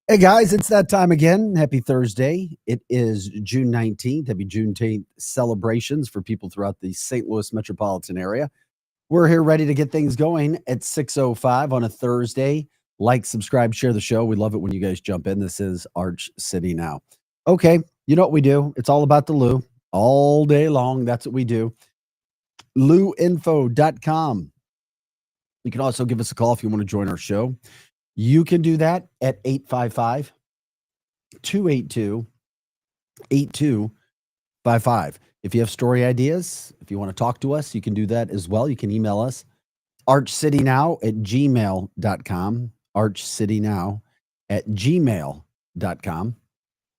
Hey guys, it's that time again. Happy Thursday. It is June 19th. Happy Juneteenth celebrations for people throughout the St. Louis metropolitan area. We're here ready to get things going at 6:05 on a Thursday. Like, subscribe, share the show. We love it when you guys jump in. This is Arch City Now. Okay, you know what we do? It's all about the Lou all day long. That's what we do. LouInfo.com. You can also give us a call if you want to join our show. You can do that at 855 282 8255. If you have story ideas, if you want to talk to us, you can do that as well. You can email us archcitynow@gmail.com, archcitynow@gmail.com.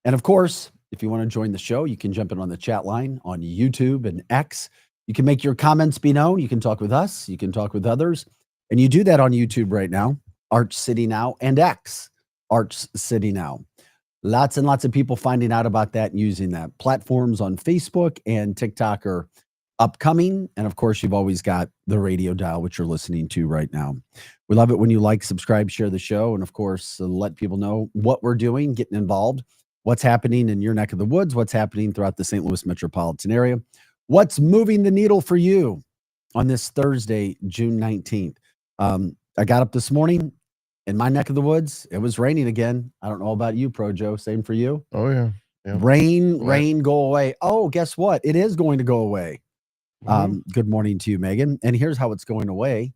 And of course, if you want to join the show, you can jump in on the chat line on YouTube and X. You can make your comments be known. You can talk with us. You can talk with others. And you do that on YouTube right now, Arch City Now, and X, Arch City Now. Lots and lots of people finding out about that and using that. Platforms on Facebook and TikTok are upcoming. And of course, you've always got the radio dial, which you're listening to right now. We love it when you like, subscribe, share the show. And of course, let people know what we're doing, getting involved, what's happening in your neck of the woods, what's happening throughout the St. Louis metropolitan area, what's moving the needle for you on this Thursday, June 19th. I got up this morning. In my neck of the woods, it was raining again. I don't know about you, Pro Joe. Same for you? Oh, yeah. Yep. Rain, go away. Oh, guess what? It is going to go away. Mhm. Good morning to you, Megan. And here's how it's going away.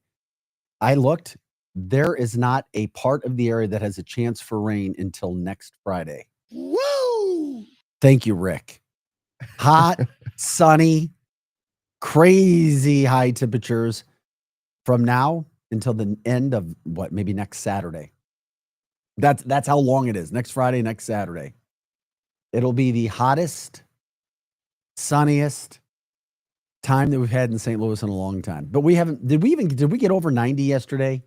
I looked. There is not a part of the area that has a chance for rain until next Friday. Woo! Thank you, Rick. Hot, sunny, crazy high temperatures from now until the end of what, maybe next Saturday. That's how long it is. Next Friday, next Saturday. It'll be the hottest, sunniest time that we've had in St. Louis in a long time. But we haven't. Did we get over 90 yesterday?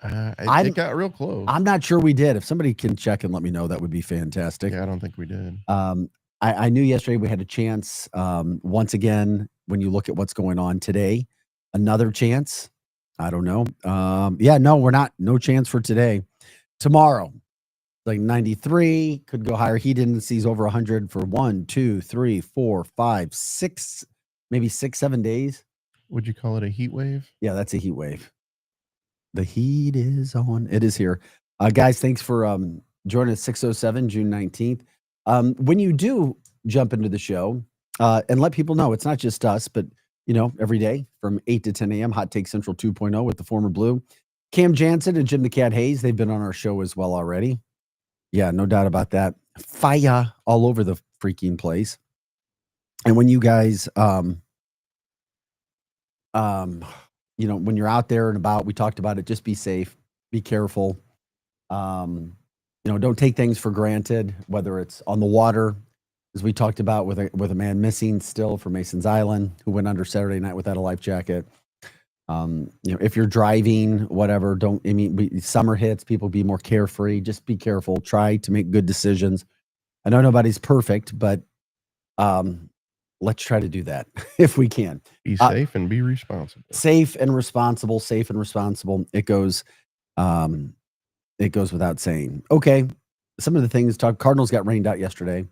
It got real close. I'm not sure we did. If somebody can check and let me know, that would be fantastic. Yeah, I don't think we did. I knew yesterday we had a chance. Once again, when you look at what's going on today, another chance. I don't know. No, we're not. No chance for today. Tomorrow, like 93, could go higher. Heat indices over 100 for 1, 2, 3, 4, 5, 6, maybe 6, 7 days. Would you call it a heat wave? Yeah, that's a heat wave. The heat is on. It is here. Guys, thanks for joining us 6:07, June 19th. When you do jump into the show, and let people know, it's not just us, but every day from 8 to 10 a.m., Hot Take Central 2.0 with the former Blue. Cam Jansen and Jim the Cat Hayes, they've been on our show as well already. Yeah, no doubt about that. Fire all over the freaking place. And when you guys, when you're out there and about, we talked about it, just be safe, be careful. Don't take things for granted, whether it's on the water, as we talked about with a man missing still from Mason's Island, who went under Saturday night without a life jacket. If you're driving, whatever, summer hits, people be more carefree. Just be careful. Try to make good decisions. I know nobody's perfect, but let's try to do that if we can. Be safe and be responsible. Safe and responsible. It goes without saying. Okay. Some of the things Cardinals got rained out yesterday.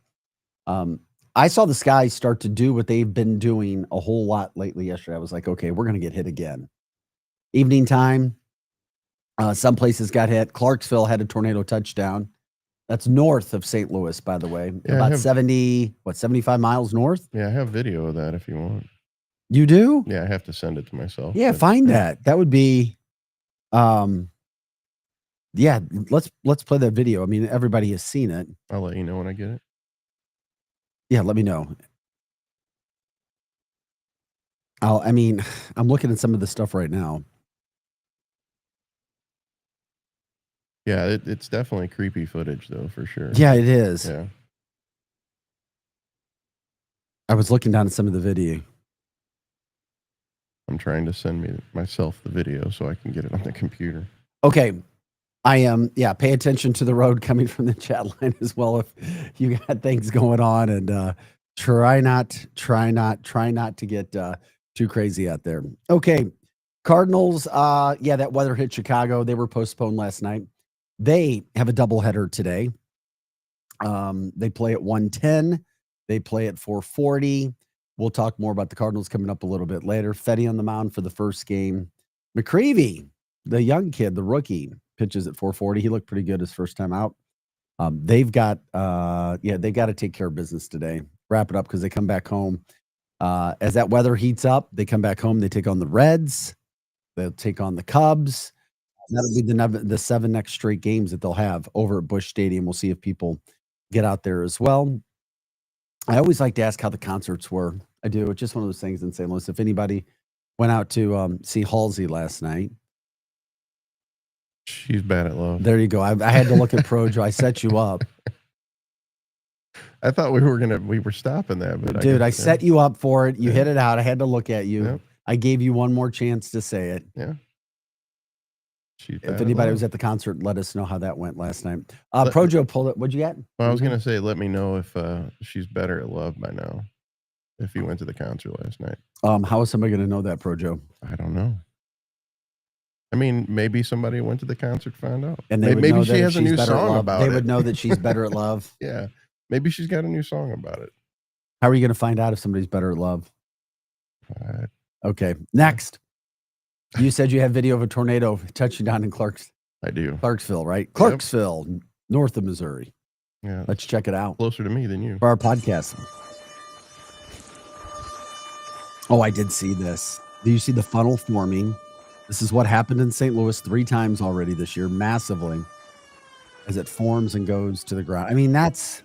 I saw the skies start to do what they've been doing a whole lot lately yesterday. I was like, okay, we're going to get hit again. Evening time, some places got hit. Clarksville had a tornado touchdown. That's north of St. Louis, by the way. Yeah, about 75 miles north? Yeah, I have video of that if you want. You do? Yeah, I have to send it to myself. Yeah, find that. That would be let's play that video. I mean, everybody has seen it. I'll let you know when I get it. Yeah, let me know. I'm looking at some of the stuff right now. Yeah, it's definitely creepy footage, though, for sure. Yeah, it is. Yeah. I was looking down at some of the video. I'm trying to send myself the video so I can get it on the computer. Okay. I am, pay attention to the road coming from the chat line as well if you got things going on, and try not to get too crazy out there. Okay. Cardinals, that weather hit Chicago. They were postponed last night. They have a doubleheader today. They play at 1:10. They play at 4:40. We'll talk more about the Cardinals coming up a little bit later. Fetty on the mound for the first game. McCreevy, the young kid, the rookie, pitches at 4:40. He looked pretty good his first time out. They've got they got to take care of business today. Wrap it up because they come back home. As that weather heats up, they come back home. They take on the Reds. They'll take on the Cubs. That'll be the 7 next straight games that they'll have over at Busch Stadium. We'll see if people get out there as well. I always like to ask how the concerts were. I do. It's just one of those things in St. Louis. If anybody went out to see Halsey last night, She's bad at love. there you go. I had to look at Projo. I set you up. I thought we were stopping that, but Dude, I guess, set you up for it. You Yeah. hit it out. I had to look at you. Yep. I gave you one more chance to say it. Yeah. She's bad If at anybody love. was at the concert, let us know how that went last night. Let- Projo pulled it. What'd you get? Well, I was gonna say, let me know if she's better at love by now. If you went to the concert last night, How is somebody going to know that, Projo? I don't know. I mean, maybe somebody went to the concert, found out, And they would maybe know she that if has a she's new better at song love. about They it. would know that she's better at love. Yeah, maybe she's got a new song about it. How are you going to find out if somebody's better at love? Uh, Okay, next. You said you had video of a tornado touching down in I do. Clarksville, right? Clarksville, north of Missouri. Yeah, Let's check it out closer to me than you. for our podcast. Oh, I did see this. Do you see the funnel forming? This is what happened in St. Louis 3 times already this year, massively, as it forms and goes to the ground. I mean, that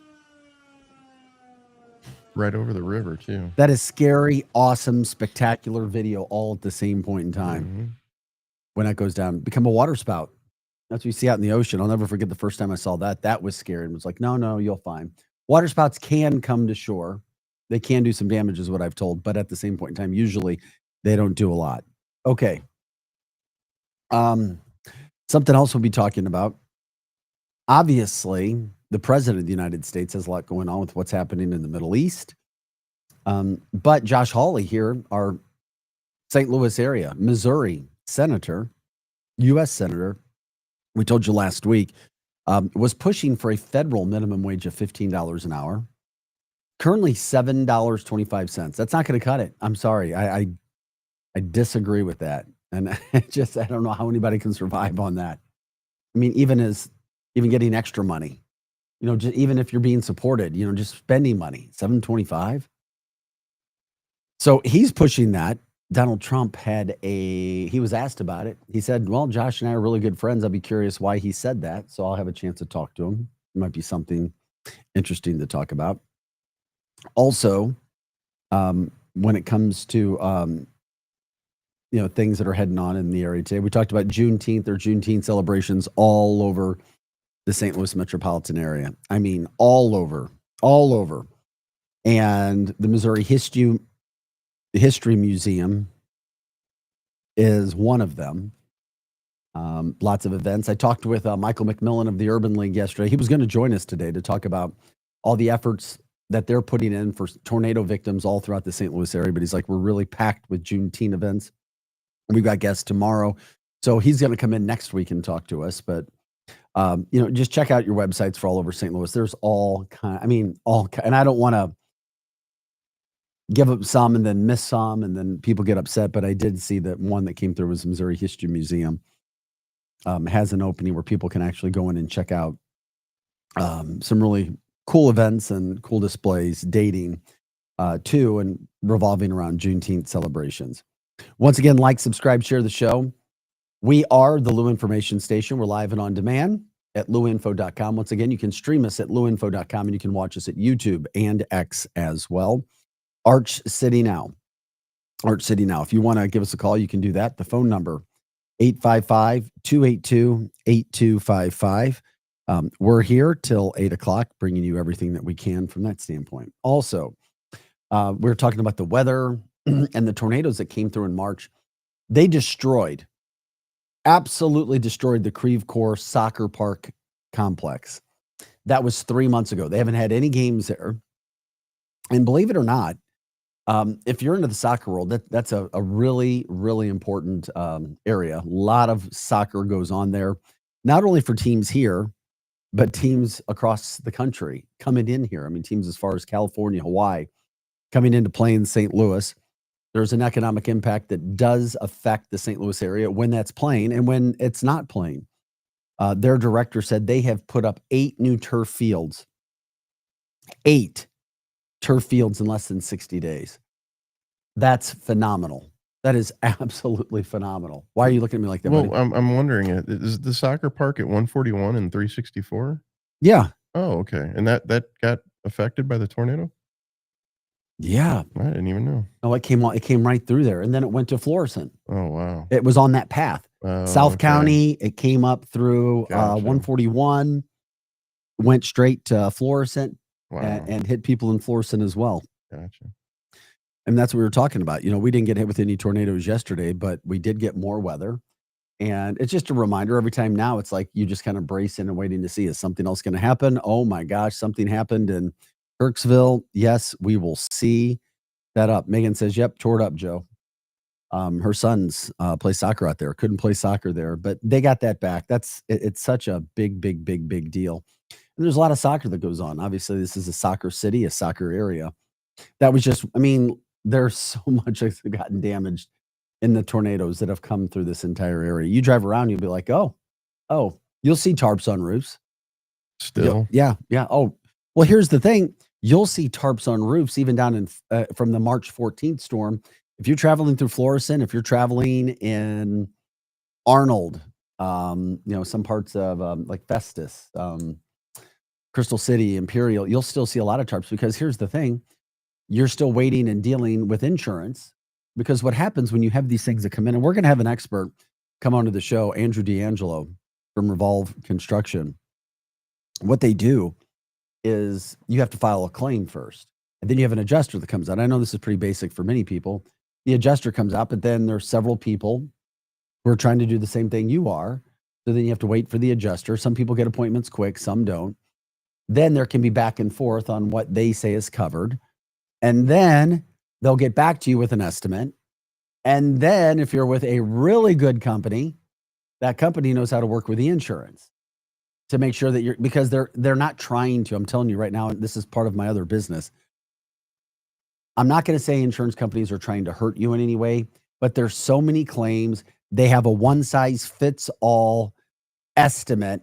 Right over the river too. is scary, awesome, spectacular video all at the same point in time. Mhm. When that goes down, become a water spout. That's what you see out in the ocean. I'll never forget the first time I saw that. That was scary and was like, no, you'll fine. Water spouts can come to shore. They can do some damage, is what I've told, but at the same point in time, usually they don't do a lot. Okay. Something else we'll be talking about. Obviously, the president of the United States has a lot going on with what's happening in the Middle East. But Josh Hawley here, our St. Louis area, Missouri senator, U.S. senator, we told you last week, was pushing for a federal minimum wage of $15 an hour. Currently $7.25. That's not going to cut it. I'm sorry. I disagree with that. And I don't know how anybody can survive on that. I mean, even getting extra money, just even if you're being supported, just spending money, $7.25. So he's pushing that. Donald Trump he was asked about it. He said, well, Josh and I are really good friends. I'll be curious why he said that. So I'll have a chance to talk to him. It might be something interesting to talk about. Also, when it comes to, things that are heading on in the area today, we talked about Juneteenth or Juneteenth celebrations all over the St. Louis metropolitan area. I mean, all over. And the Missouri History Museum is one of them. Lots of events. I talked with Michael McMillan of the Urban League yesterday. He was going to join us today to talk about all the efforts that they're putting in for tornado victims all throughout the St. Louis area. But he's like, we're really packed with Juneteenth events. We've got guests tomorrow. So he's going to come in next week and talk to us. But, just check out your websites for all over St. Louis. There's and I don't want to give up some and then miss some and then people get upset. But I did see that one that came through was the Missouri History Museum. Has an opening where people can actually go in and check out some really cool events and cool displays dating to and revolving around Juneteenth celebrations. Once again, like, subscribe, share the show. We are the Lou Information Station. We're live and on demand at louinfo.com. Once again, you can stream us at louinfo.com and you can watch us at YouTube and X as well. Arch City Now. If you want to give us a call, you can do that. The phone number, 855-282-8255. We're here till 8 o'clock, bringing you everything that we can from that standpoint. Also, we're talking about the weather and the tornadoes that came through in March. They absolutely destroyed the Creve Coeur Soccer Park complex. That was 3 months ago. They haven't had any games there. And believe it or not, if you're into the soccer world, that's a really, really important area. A lot of soccer goes on there. not only for teams here, but teams across the country coming in here. I mean, teams as far as California, Hawaii, coming into play in St. Louis. There's an economic impact that does affect the St. Louis area when that's playing and when it's not playing. Their director said they have put up 8 new turf fields. 8 turf fields in less than 60 days. That's phenomenal. That is absolutely phenomenal. Why are you looking at me like that, Well, buddy? I'm wondering, is the soccer park at 141 and 364? Yeah. Oh, okay. And that got affected by the tornado? Yeah. I didn't even know. No, it came right through there, and then it went to Florissant. Oh, wow. It was on that path. South County, it came up through Gotcha. 141, went straight to Florissant, Wow. and hit people in Florissant as well. Gotcha. And that's what we were talking about. You know, we didn't get hit with any tornadoes yesterday, but we did get more weather. And it's just a reminder every time now, it's like you just kind of brace in and waiting to see, is something else going to happen? Oh my gosh, something happened in Kirksville. Yes, we will see that up. Megan says, yep, tore it up, Joe. Her sons play soccer out there. Couldn't play soccer there, but they got that back. It's such a big deal. And there's a lot of soccer that goes on. Obviously, this is a soccer city, a soccer area. That was just, I mean, there's so much that's gotten damaged in the tornadoes that have come through this entire area. You drive around, you'll be like, oh, you'll see tarps on roofs. Still? Yeah. Oh, well, here's the thing. You'll see tarps on roofs even down in from the March 14th storm. If you're traveling through Florissant, if you're traveling in Arnold, some parts of like Festus, Crystal City, Imperial, you'll still see a lot of tarps, because here's the thing. You're still waiting and dealing with insurance, because what happens when you have these things that come in, and we're going to have an expert come onto the show, Andrew D'Angelo from Revolve Construction. What they do is you have to file a claim first, and then you have an adjuster that comes out. I know this is pretty basic for many people. The adjuster comes out, but then there's several people who are trying to do the same thing you are. So then you have to wait for the adjuster. Some people get appointments quick, some don't. Then there can be back and forth on what they say is covered. And then they'll get back to you with an estimate. And then if you're with a really good company, that company knows how to work with the insurance to make sure that because they're not trying to. I'm telling you right now, and this is part of my other business. I'm not going to say insurance companies are trying to hurt you in any way, but there's so many claims. They have a one size fits all estimate,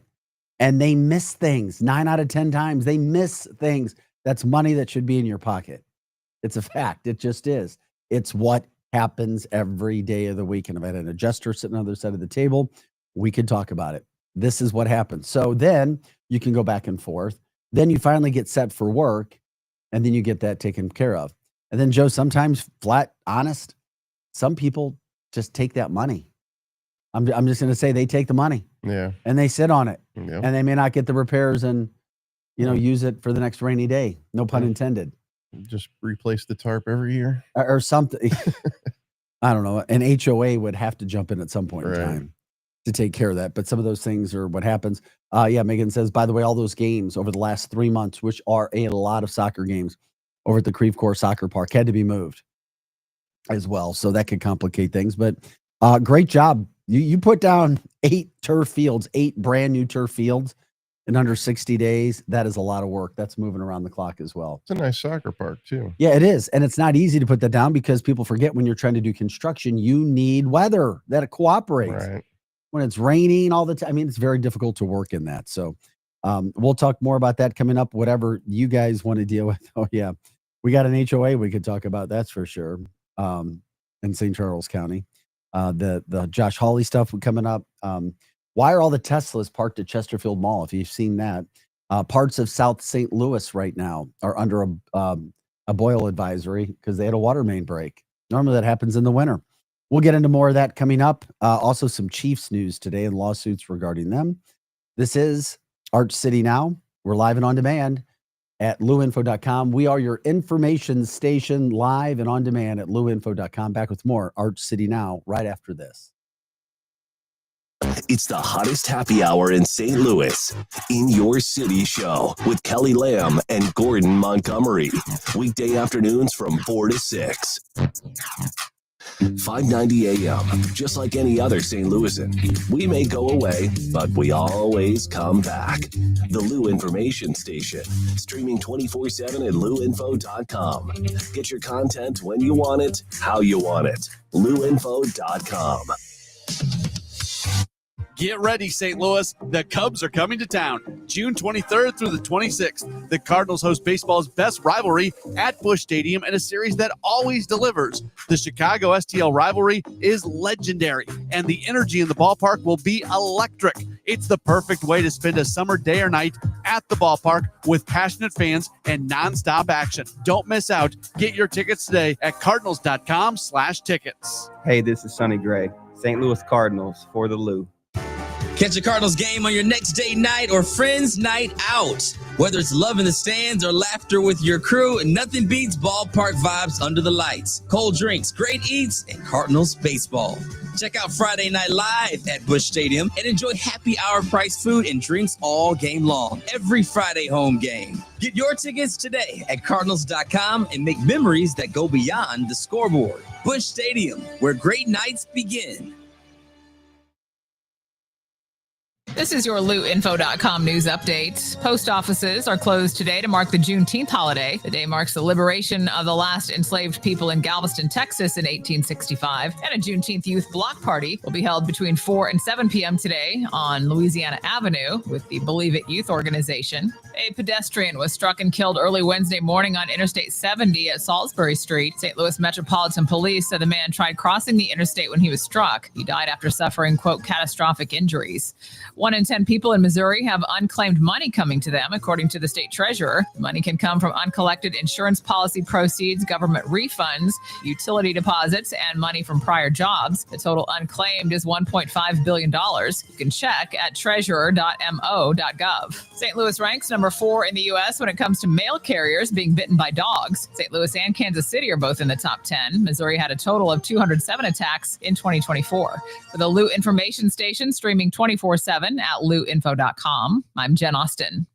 and they miss things 9 out of 10 times. They miss things. That's money that should be in your pocket. It's a fact. It just is. It's what happens every day of the week. And if I had an adjuster sitting on the other side of the table, we could talk about it. This is what happens. So then you can go back and forth. Then you finally get set for work, and then you get that taken care of. And then, Joe, sometimes flat, honest, some people just take that money. I'm just going to say they take the money. Yeah. And they sit on it. Yeah. And they may not get the repairs and, use it for the next rainy day. No pun intended. Just replace the tarp every year or something. I don't know. An HOA would have to jump in at some point in time to take care of that. But some of those things are what happens. Megan says, by the way, all those games over the last 3 months, which are a lot of soccer games over at the Creve Coeur Soccer Park, had to be moved as well. So that could complicate things. But great job. You put down 8 turf fields, 8 brand new turf fields in under 60 days. That is a lot of work. That's moving around the clock as well. It's a nice soccer park too. Yeah, it is. And it's not easy to put that down, because people forget when you're trying to do construction, you need weather that cooperates. Right. When it's raining all the time, I mean, it's very difficult to work in that. So we'll talk more about that coming up, whatever you guys want to deal with. Oh, yeah. We got an HOA we could talk about, that's for sure, in St. Charles County. The Josh Hawley stuff coming up. Why are all the Teslas parked at Chesterfield Mall? If you've seen that, parts of South St. Louis right now are under a boil advisory because they had a water main break. Normally that happens in the winter. We'll get into more of that coming up. Also some Chiefs news today and lawsuits regarding them. This is Arch City Now. We're live and on demand at luinfo.com. We are your information station, live and on demand at luinfo.com. Back with more Arch City Now right after this. It's the hottest happy hour in St. Louis. In Your City Show with Kelly Lamb and Gordon Montgomery. Weekday afternoons from 4 to 6. 590 AM, just like any other St. Louisan. We may go away, but we always come back. The Lou Information Station, streaming 24/7 at louinfo.com. Get your content when you want it, how you want it. louinfo.com. Get ready, St. Louis. The Cubs are coming to town June 23rd through the 26th. The Cardinals host baseball's best rivalry at Busch Stadium in a series that always delivers. The Chicago STL rivalry is legendary, and the energy in the ballpark will be electric. It's the perfect way to spend a summer day or night at the ballpark with passionate fans and nonstop action. Don't miss out. Get your tickets today at cardinals.com/tickets. Hey, this is Sonny Gray, St. Louis Cardinals for the Lou. Catch a Cardinals game on your next date night or friends night out. Whether it's love in the stands or laughter with your crew, nothing beats ballpark vibes under the lights. Cold drinks, great eats, and Cardinals baseball. Check out Friday Night Live at Busch Stadium and enjoy happy hour price food and drinks all game long. Every Friday home game. Get your tickets today at cardinals.com and make memories that go beyond the scoreboard. Busch Stadium, where great nights begin. This is your LouInfo.com news update. Post offices are closed today to mark the Juneteenth holiday. The day marks the liberation of the last enslaved people in Galveston, Texas in 1865. And a Juneteenth youth block party will be held between 4 and 7 p.m. today on Louisiana Avenue with the Believe It Youth Organization. A pedestrian was struck and killed early Wednesday morning on Interstate 70 at Salisbury Street. St. Louis Metropolitan Police said the man tried crossing the interstate when he was struck. He died after suffering, quote, catastrophic injuries. 1 in 10 people in Missouri have unclaimed money coming to them, according to the state treasurer. Money can come from uncollected insurance policy proceeds, government refunds, utility deposits, and money from prior jobs. The total unclaimed is $1.5 billion. You can check at treasurer.mo.gov. St. Louis ranks number 4 in the U.S. when it comes to mail carriers being bitten by dogs. St. Louis and Kansas City are both in the top 10. Missouri had a total of 207 attacks in 2024. For the Lou Information Station, streaming 24/7 at louinfo.com. I'm Jen Austin.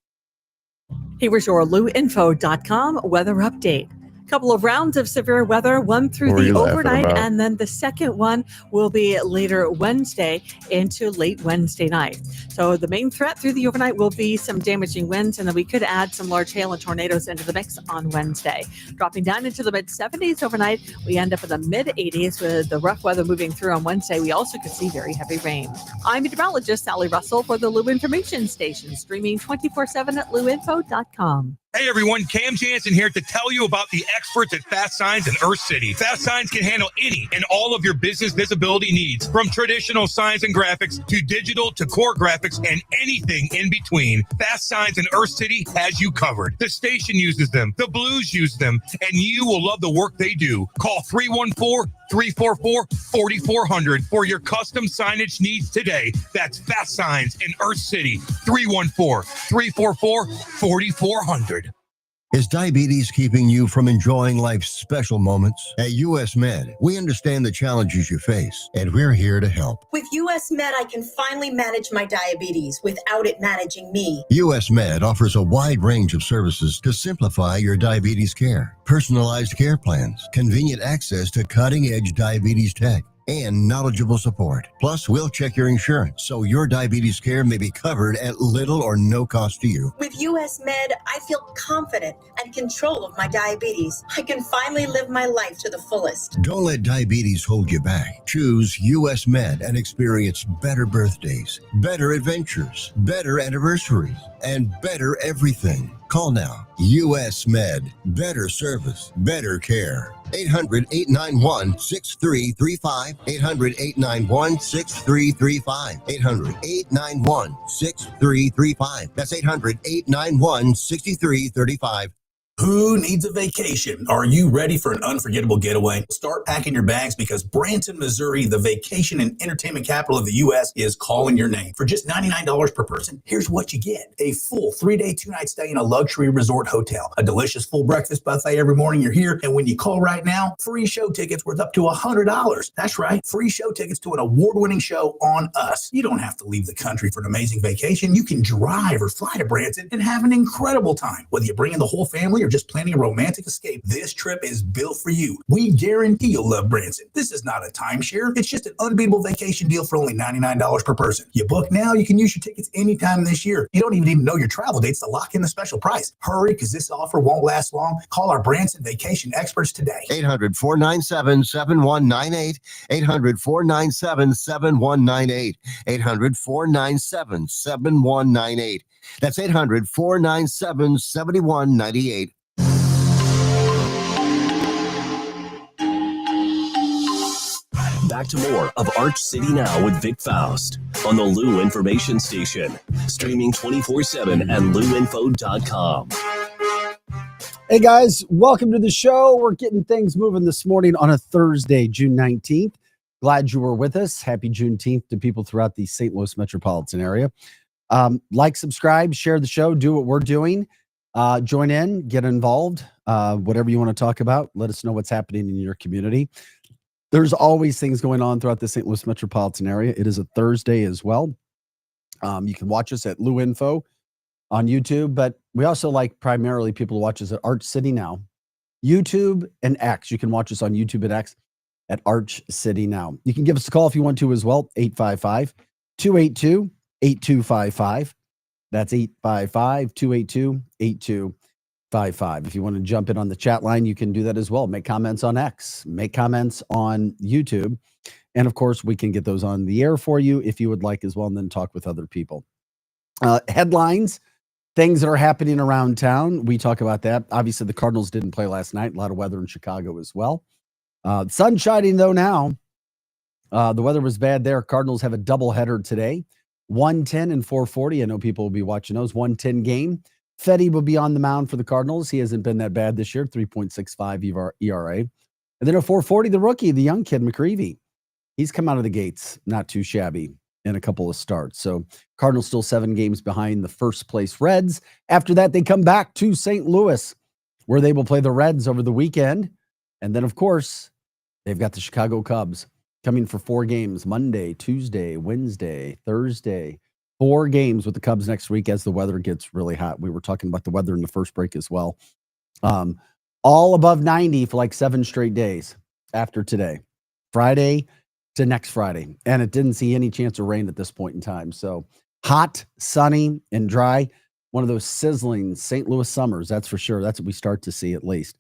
Here was your louinfo.com weather update. Couple of rounds of severe weather, one through the overnight, and then the second one will be later Wednesday into late Wednesday night. So the main threat through the overnight will be some damaging winds, and then we could add some large hail and tornadoes into the mix on Wednesday. Dropping down into the mid-70s overnight, we end up in the mid-80s with the rough weather moving through on Wednesday. We also could see very heavy rain. I'm meteorologist Sally Russell for the Lou Information Station, streaming 24/7 at louinfo.com. Hey everyone, Cam Jansen here to tell you about the experts at Fast Signs in Earth City. Fast Signs can handle any and all of your business visibility needs, from traditional signs and graphics to digital to core graphics and anything in between. Fast Signs in Earth City has you covered. The station uses them, the Blues use them, and you will love the work they do. Call 314-344-4400 for your custom signage needs today. That's Fast Signs in Earth City, 314-344-4400. Is diabetes keeping you from enjoying life's special moments? At US Med, we understand the challenges you face, and we're here to help. With US Med, I can finally manage my diabetes without it managing me. US Med offers a wide range of services to simplify your diabetes care. Personalized care plans, convenient access to cutting-edge diabetes tech, and knowledgeable support. Plus, we'll check your insurance so your diabetes care may be covered at little or no cost to you. With US Med, I feel confident and control of my diabetes. I can finally live my life to the fullest. Don't let diabetes hold you back. Choose US Med and experience better birthdays, better adventures, better anniversaries, and better everything. Call now. US Med. Better service, better care. 800-891-6335. 800-891-6335. 800-891-6335. That's 800-891-6335. Who needs a vacation? Are you ready for an unforgettable getaway? Start packing your bags because Branson, Missouri, the vacation and entertainment capital of the U.S., is calling your name. For just $99 per person, here's what you get. A full 3-day, 2-night stay in a luxury resort hotel. A delicious full breakfast buffet every morning you're here. And when you call right now, free show tickets worth up to $100. That's right. Free show tickets to an award-winning show on us. You don't have to leave the country for an amazing vacation. You can drive or fly to Branson and have an incredible time. Whether you bring in the whole family or or just planning a romantic escape, this trip is built for you. We guarantee you'll love Branson. This is not a timeshare. It's just an unbeatable vacation deal for only $99 per person. You book now, you can use your tickets anytime this year. You don't even need to know your travel dates to lock in the special price. Hurry, because this offer won't last long. Call our Branson vacation experts today. 800-497-7198. 800-497-7198. 800-497-7198. That's 800-497-7198. Back to more of Arch City Now with Vic Faust on the Lou Information Station. Streaming 24/7 at louinfo.com. Hey guys, welcome to the show. We're getting things moving this morning on a Thursday, June 19th. Glad you were with us. Happy Juneteenth to people throughout the St. Louis metropolitan area. Like, subscribe, share the show, do what we're doing. Join in, get involved. Whatever you want to talk about, let us know what's happening in your community. There's always things going on throughout the St. Louis metropolitan area. It is a Thursday as well. You can watch us at Lou Info on YouTube, but we also like primarily people to watch us at Arch City Now, YouTube and X. You can watch us on YouTube and X at Arch City Now. You can give us a call if you want to as well, 855-282-8255. That's 855-282-8255. If you want to jump in on the chat line, you can do that as well. Make comments on X, make comments on YouTube. And of course, we can get those on the air for you if you would like as well, and then talk with other people. Headlines, things that are happening around town. We talk about that. Obviously, the Cardinals didn't play last night. A lot of weather in Chicago as well. Sun shining though now. The weather was bad there. Cardinals have a doubleheader today. 110 and 440. I know people will be watching those. 110 game. Fetty will be on the mound for the Cardinals. He hasn't been that bad this year. 3.65 ERA. And then a 440, the rookie, the young kid, McCreevy. He's come out of the gates not too shabby in a couple of starts. So Cardinals still 7 games behind the first place Reds. After that, they come back to St. Louis, where they will play the Reds over the weekend. And then, of course, they've got the Chicago Cubs coming for 4 games, Monday, Tuesday, Wednesday, Thursday. 4 games with the Cubs next week as the weather gets really hot. We were talking about the weather in the first break as well. All above 90 for like 7 straight days after today, Friday to next Friday. And it didn't see any chance of rain at this point in time. So hot, sunny, and dry. One of those sizzling St. Louis summers, that's for sure. That's what we start to see at least.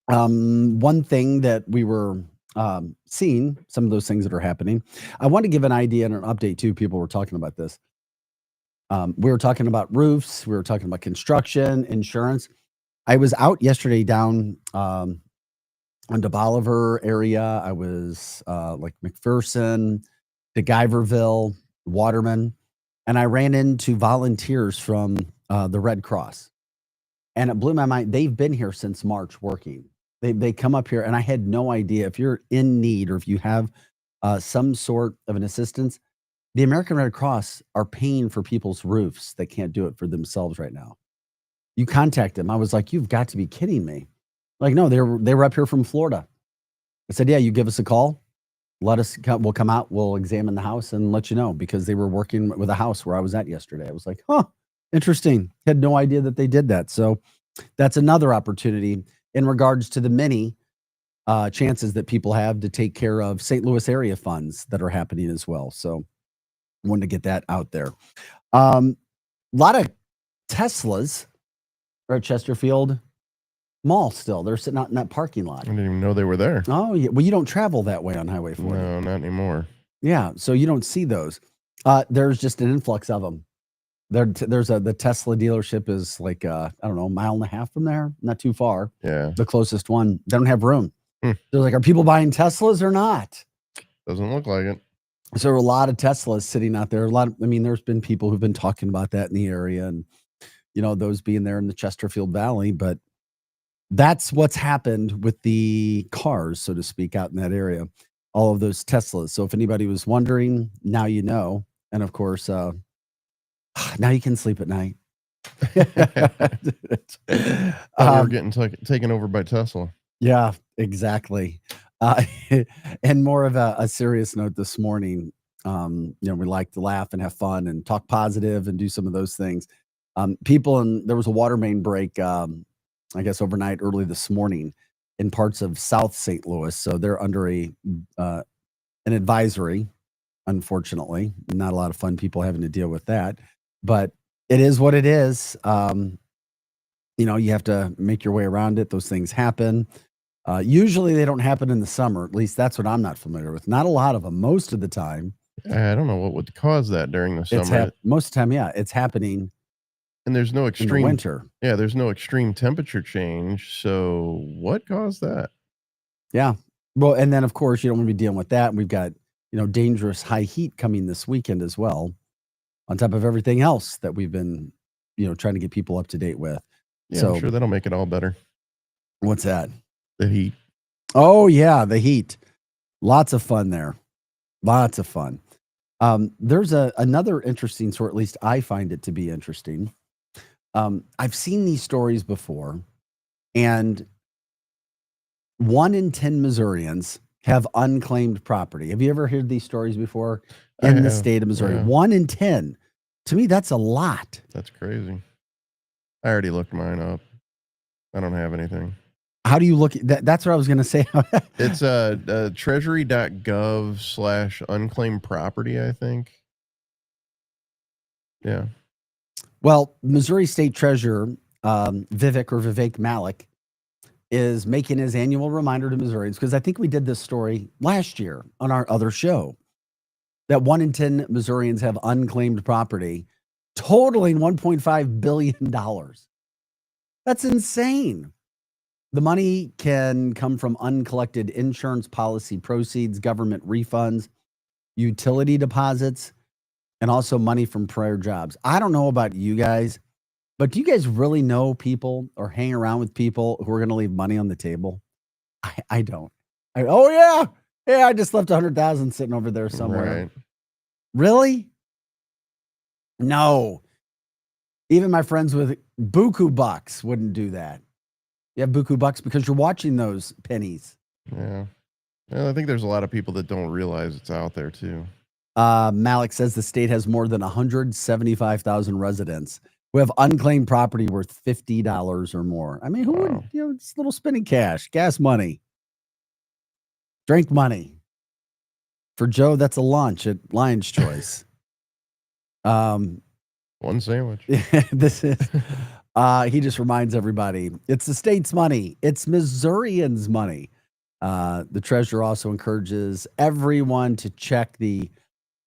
One thing that we were seeing, some of those things that are happening. I want to give an idea and an update too. People were talking about this. We were talking about roofs. We were talking about construction, insurance. I was out yesterday down on the Bolivar area. I was like McPherson, DeGuyverville, Waterman, and I ran into volunteers from the Red Cross. And it blew my mind. They've been here since March working. They come up here, and I had no idea. If you're in need or if you have some sort of an assistance, the American Red Cross are paying for people's roofs that can't do it for themselves right now. You contact them. I was like, you've got to be kidding me. Like, no, they were up here from Florida. I said, yeah, you give us a call. Let us come. We'll come out. We'll examine the house and let you know, because they were working with a house where I was at yesterday. I was like, huh, interesting. Had no idea that they did that. So that's another opportunity in regards to the many chances that people have to take care of St. Louis area funds that are happening as well. So I wanted to get that out there. A lot of Teslas are at Chesterfield Mall still. They're sitting out in that parking lot. I didn't even know they were there. Oh, yeah. Well, you don't travel that way on Highway 40. No, not anymore. Yeah, so you don't see those. There's just an influx of them. The Tesla dealership is like, I don't know, a mile and a half from there. Not too far. Yeah. The closest one. They don't have room. They're like, are people buying Teslas or not? Doesn't look like it. So there are a lot of Teslas sitting out there. There's been people who've been talking about that in the area, and, those being there in the Chesterfield Valley. But that's what's happened with the cars, so to speak, out in that area. All of those Teslas. So if anybody was wondering, now you know. And of course, now you can sleep at night. We're getting taken over by Tesla. Yeah, exactly. And more of a serious note this morning. We like to laugh and have fun and talk positive and do some of those things. There was a water main break I guess, overnight, early this morning in parts of South St. Louis. So they're under an advisory, unfortunately. Not a lot of fun people having to deal with that. But it is what it is. You have to make your way around it. Those things happen. Usually they don't happen in the summer. At least that's what I'm not familiar with. Not a lot of them. Most of the time. I don't know what would cause that during the summer. Most of the time, yeah, it's happening. And there's no extreme winter. Yeah, there's no extreme temperature change. So what caused that? Yeah. Well, and then of course you don't want to be dealing with that. We've got, dangerous high heat coming this weekend as well, on top of everything else that we've been, trying to get people up to date with. Yeah, so I'm sure that'll make it all better. What's that? The heat. Oh yeah, the heat. Lots of fun there. Lots of fun. There's another interesting story, at least I find it to be interesting. I've seen these stories before, and 1 in 10 Missourians have unclaimed property. Have you ever heard these stories before in the state of Missouri? Yeah. 1 in 10. To me, that's a lot. That's crazy. I already looked mine up. I don't have anything. How do you look at that? That's what I was going to say. It's treasury.gov/unclaimed property, I think. Yeah. Well, Missouri State Treasurer Vivek Malik is making his annual reminder to Missourians, because I think we did this story last year on our other show, that 1 in 10 Missourians have unclaimed property totaling $1.5 billion. That's insane. The money can come from uncollected insurance policy proceeds, government refunds, utility deposits, and also money from prior jobs. I don't know about you guys, but do you guys really know people or hang around with people who are going to leave money on the table? I don't. Yeah, I just left 100,000 sitting over there somewhere. Right. Really? No. Even my friends with buku bucks wouldn't do that. You have buku bucks because you're watching those pennies. Yeah. Well, I think there's a lot of people that don't realize it's out there too. Malik says the state has more than 175,000 residents who have unclaimed property worth $50 or more. I mean, who would, it's little spending cash, gas money, drink money. For Joe, that's a lunch at Lion's Choice. One sandwich. This is, he just reminds everybody, it's the state's money. It's Missourians' money. The treasurer also encourages everyone to check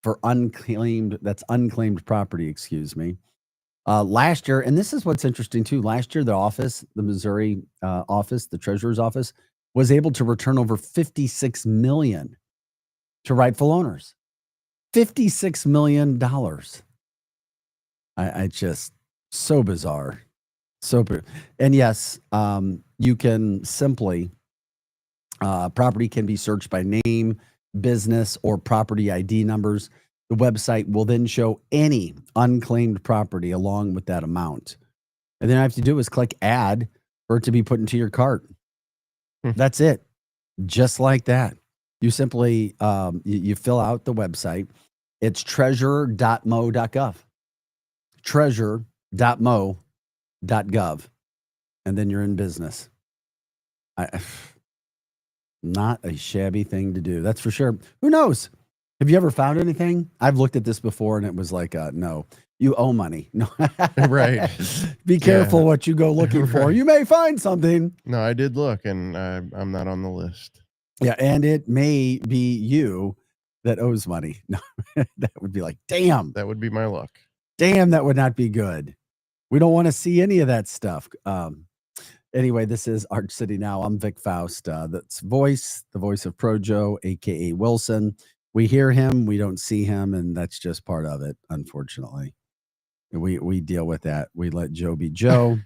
for unclaimed property, last year, and this is what's interesting too, last year the Missouri office, the treasurer's office, was able to return over $56 million to rightful owners. $56 million. I just, so bizarre. And yes, you can simply, property can be searched by name, business, or property ID numbers. The website will then show any unclaimed property along with that amount. And then all you have to do is click add for it to be put into your cart. That's it. Just like that. You simply, you fill out the website. It's treasurer.mo.gov. Treasurer.mo.gov. And then you're in business. Not a shabby thing to do. That's for sure. Who knows? Have you ever found anything? I've looked at this before and it was like, no, you owe money. No, Right. Be careful what you go looking for. You may find something. No, I did look and I'm not on the list. Yeah. And it may be you that owes money. No, that would be like, damn. That would be my luck. Damn, that would not be good. We don't want to see any of that stuff. Anyway, this is Arch City Now. I'm Vic Faust. That's the voice of Projo, a.k.a. Wilson. We hear him, we don't see him, and that's just part of it, unfortunately. We deal with that. We let Joe be Joe.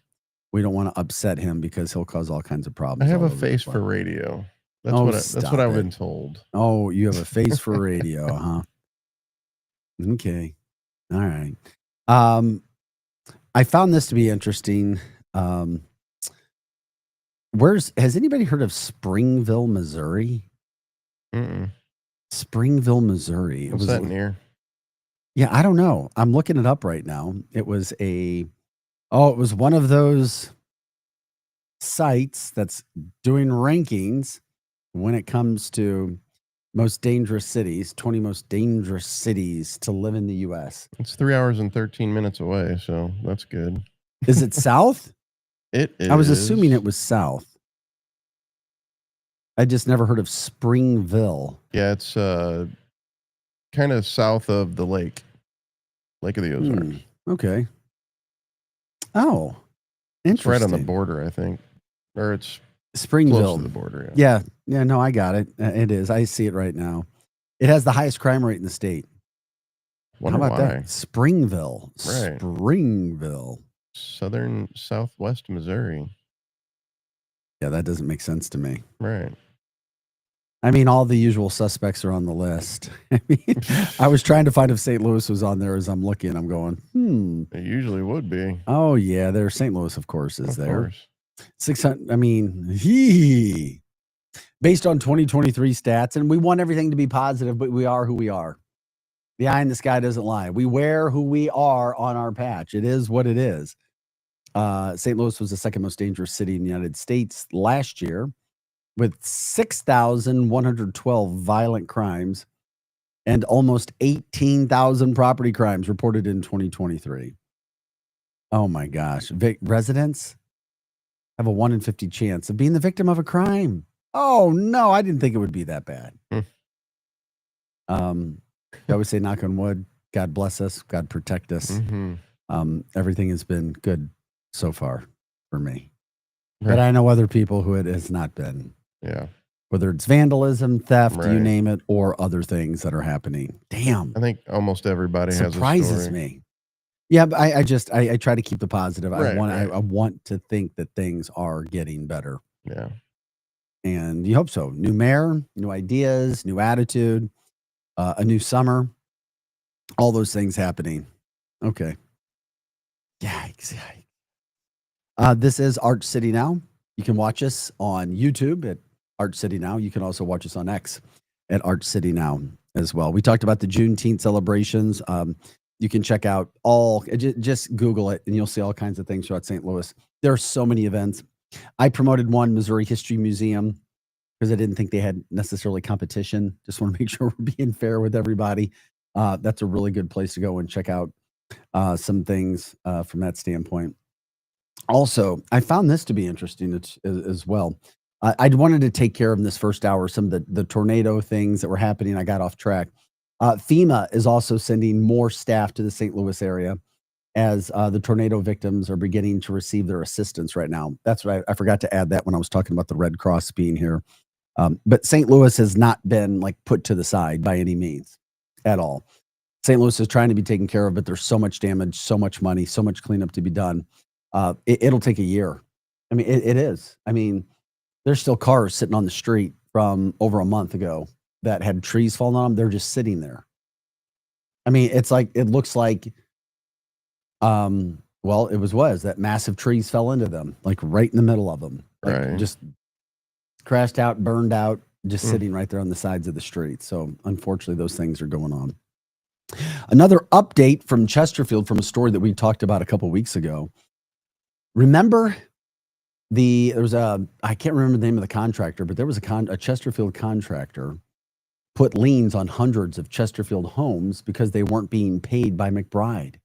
We don't want to upset him because he'll cause all kinds of problems. I have a face for radio. That's what I've been told. Oh, you have a face for radio, huh? Okay. All right. I found this to be interesting. Has anybody heard of Springville, Missouri? Mm-mm. Springville, Missouri. What's that near? Yeah, I don't know. I'm looking it up right now. It was one of those sites that's doing rankings when it comes to most dangerous cities, 20 most dangerous cities to live in the U.S. It's 3 hours and 13 minutes away, so that's good. Is it south? It is. I was assuming it was south. I just never heard of Springville. Yeah, it's kind of south of the Lake of the Ozarks. Okay. Oh, It's interesting. right on the border, I think. Or it's Springville. close to the border. Yeah. Yeah, no, I got it. It is. I see it right now. It has the highest crime rate in the state. Wonder How about why. that? Springville. Right. Springville. Southwest Missouri. Yeah, that doesn't make sense to me. Right. I mean, all the usual suspects are on the list. I mean, I was trying to find if St. Louis was on there as I'm looking. I'm going, It usually would be. Oh, yeah, there's St. Louis, of course, is Of there. course. 600. I mean, based on 2023 stats, and we want everything to be positive, but we are who we are. The eye in the sky doesn't lie. We wear who we are on our patch. It is what it is. St. Louis was the second most dangerous city in the United States last year, with 6,112 violent crimes and almost 18,000 property crimes reported in 2023. Oh my gosh. Residents have a 1 in 50 chance of being the victim of a crime. Oh no, I didn't think it would be that bad. I always say knock on wood, God bless us, God protect us. Mm-hmm. Everything has been good so far for me. Right. But I know other people who it has not been. Yeah. Whether it's vandalism, theft, you Right. name it, or other things that are happening. Damn. I think almost everybody has a Surprises story. me. Yeah, but I try to keep the positive. Right, I want to think that things are getting better. Yeah. And you hope so. New mayor, new ideas, new attitude, a new summer, all those things happening. Okay. Yikes. This is Arch City Now. You can watch us on YouTube at Arch City Now. You can also watch us on X at Arch City Now as well. We talked about the Juneteenth celebrations. You can check out just Google it and you'll see all kinds of things throughout St. Louis. There are so many events. I promoted one, Missouri History Museum, because I didn't think they had necessarily competition. Just want to make sure we're being fair with everybody. That's a really good place to go and check out some things from that standpoint. Also, I found this to be interesting as well. I wanted to take care of in this first hour some of the tornado things that were happening. I got off track. FEMA is also sending more staff to the St. Louis area as the tornado victims are beginning to receive their assistance right now. That's what I forgot to add that when I was talking about the Red Cross being here. But St. Louis has not been put to the side by any means at all. St. Louis is trying to be taken care of, but there's so much damage, so much money, so much cleanup to be done. It'll take a year. I mean, it is. I mean, there's still cars sitting on the street from over a month ago that had trees falling on them. They're just sitting there. I mean, it looks like, well, it was that massive trees fell into them, right in the middle of them, Right. just crashed out, burned out, just sitting right there on the sides of the street. So unfortunately, those things are going on. Another update from Chesterfield from a story that we talked about a couple of weeks ago. Remember I can't remember the name of the contractor, but there was a Chesterfield contractor put liens on hundreds of Chesterfield homes because they weren't being paid by McBride.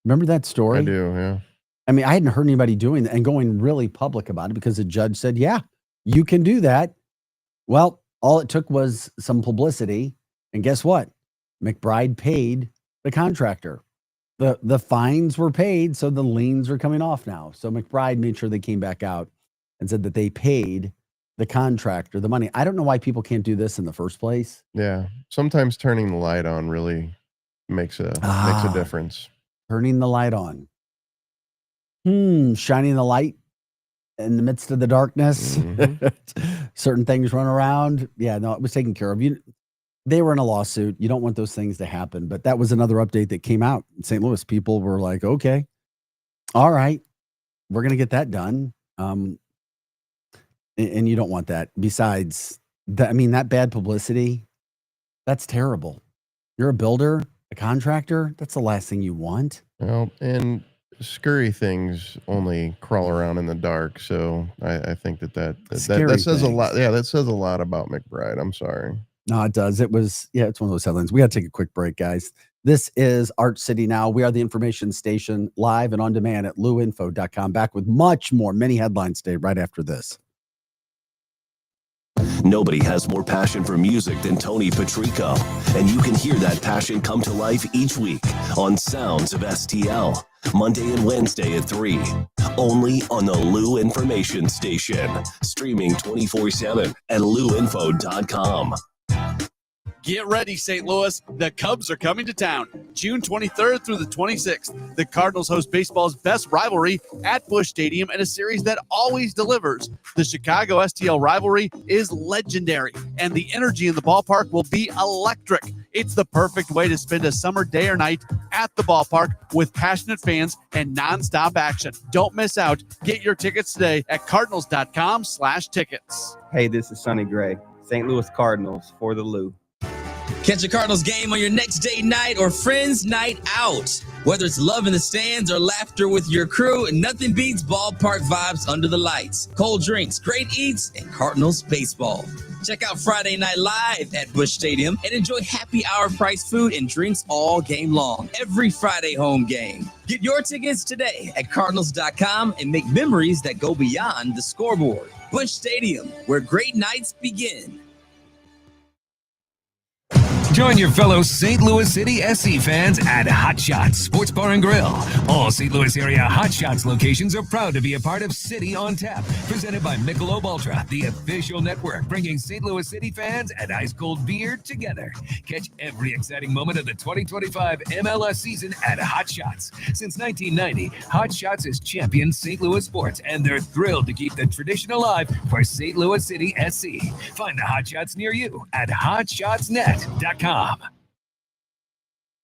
Remember that story? I do, yeah. I mean, I hadn't heard anybody doing that and going really public about it because the judge said, yeah, you can do that. Well, all it took was some publicity. And guess what? McBride paid the contractor. The fines were paid, so the liens are coming off now. So McBride made sure they came back out and said that they paid the contractor the money. I don't know why people can't do this in the first place. Yeah. Sometimes turning the light on really makes a difference. Turning the light on. Shining the light in the midst of the darkness. Certain things run around. Yeah, no, it was taken care of. They were in a lawsuit. You don't want those things to happen. But that was another update that came out in St. Louis. People were like, okay, all right, we're going to get that done. And you don't want that. Besides, that bad publicity, that's terrible. You're a builder, a contractor. That's the last thing you want. Well, and scurry things only crawl around in the dark. So I think that Scary says a things. lot. Yeah, that says a lot about McBride. I'm sorry. No, it does. It's one of those headlines. We got to take a quick break, guys. This is Art City Now. We are the information station, live and on demand at luinfo.com. Back with much more, many headlines today, right after this. Nobody has more passion for music than Tony Patrico, and you can hear that passion come to life each week on Sounds of STL, Monday and Wednesday at 3, only on the Lou Information Station, streaming 24/7 at luinfo.com. Get ready, St. Louis. The Cubs are coming to town June 23rd through the 26th. The Cardinals host baseball's best rivalry at Busch Stadium in a series that always delivers. The Chicago STL rivalry is legendary, and the energy in the ballpark will be electric. It's the perfect way to spend a summer day or night at the ballpark with passionate fans and nonstop action. Don't miss out. Get your tickets today at cardinals.com/tickets. Hey, this is Sonny Gray, St. Louis Cardinals for the Lou. Catch a Cardinals game on your next date night or friends night out. Whether it's love in the stands or laughter with your crew, nothing beats ballpark vibes under the lights. Cold drinks, great eats, and Cardinals baseball. Check out Friday Night Live at Busch Stadium and enjoy happy hour price food and drinks all game long. Every Friday home game. Get your tickets today at cardinals.com and make memories that go beyond the scoreboard. Busch Stadium, where great nights begin. Join your fellow St. Louis City SC fans at Hot Shots Sports Bar and Grill. All St. Louis area Hot Shots locations are proud to be a part of City on Tap, presented by Michelob Ultra, the official network bringing St. Louis City fans and ice cold beer together. Catch every exciting moment of the 2025 MLS season at Hot Shots. Since 1990, Hot Shots has championed St. Louis sports, and they're thrilled to keep the tradition alive for St. Louis City SC. Find the Hot Shots near you at hotshotsnet.com.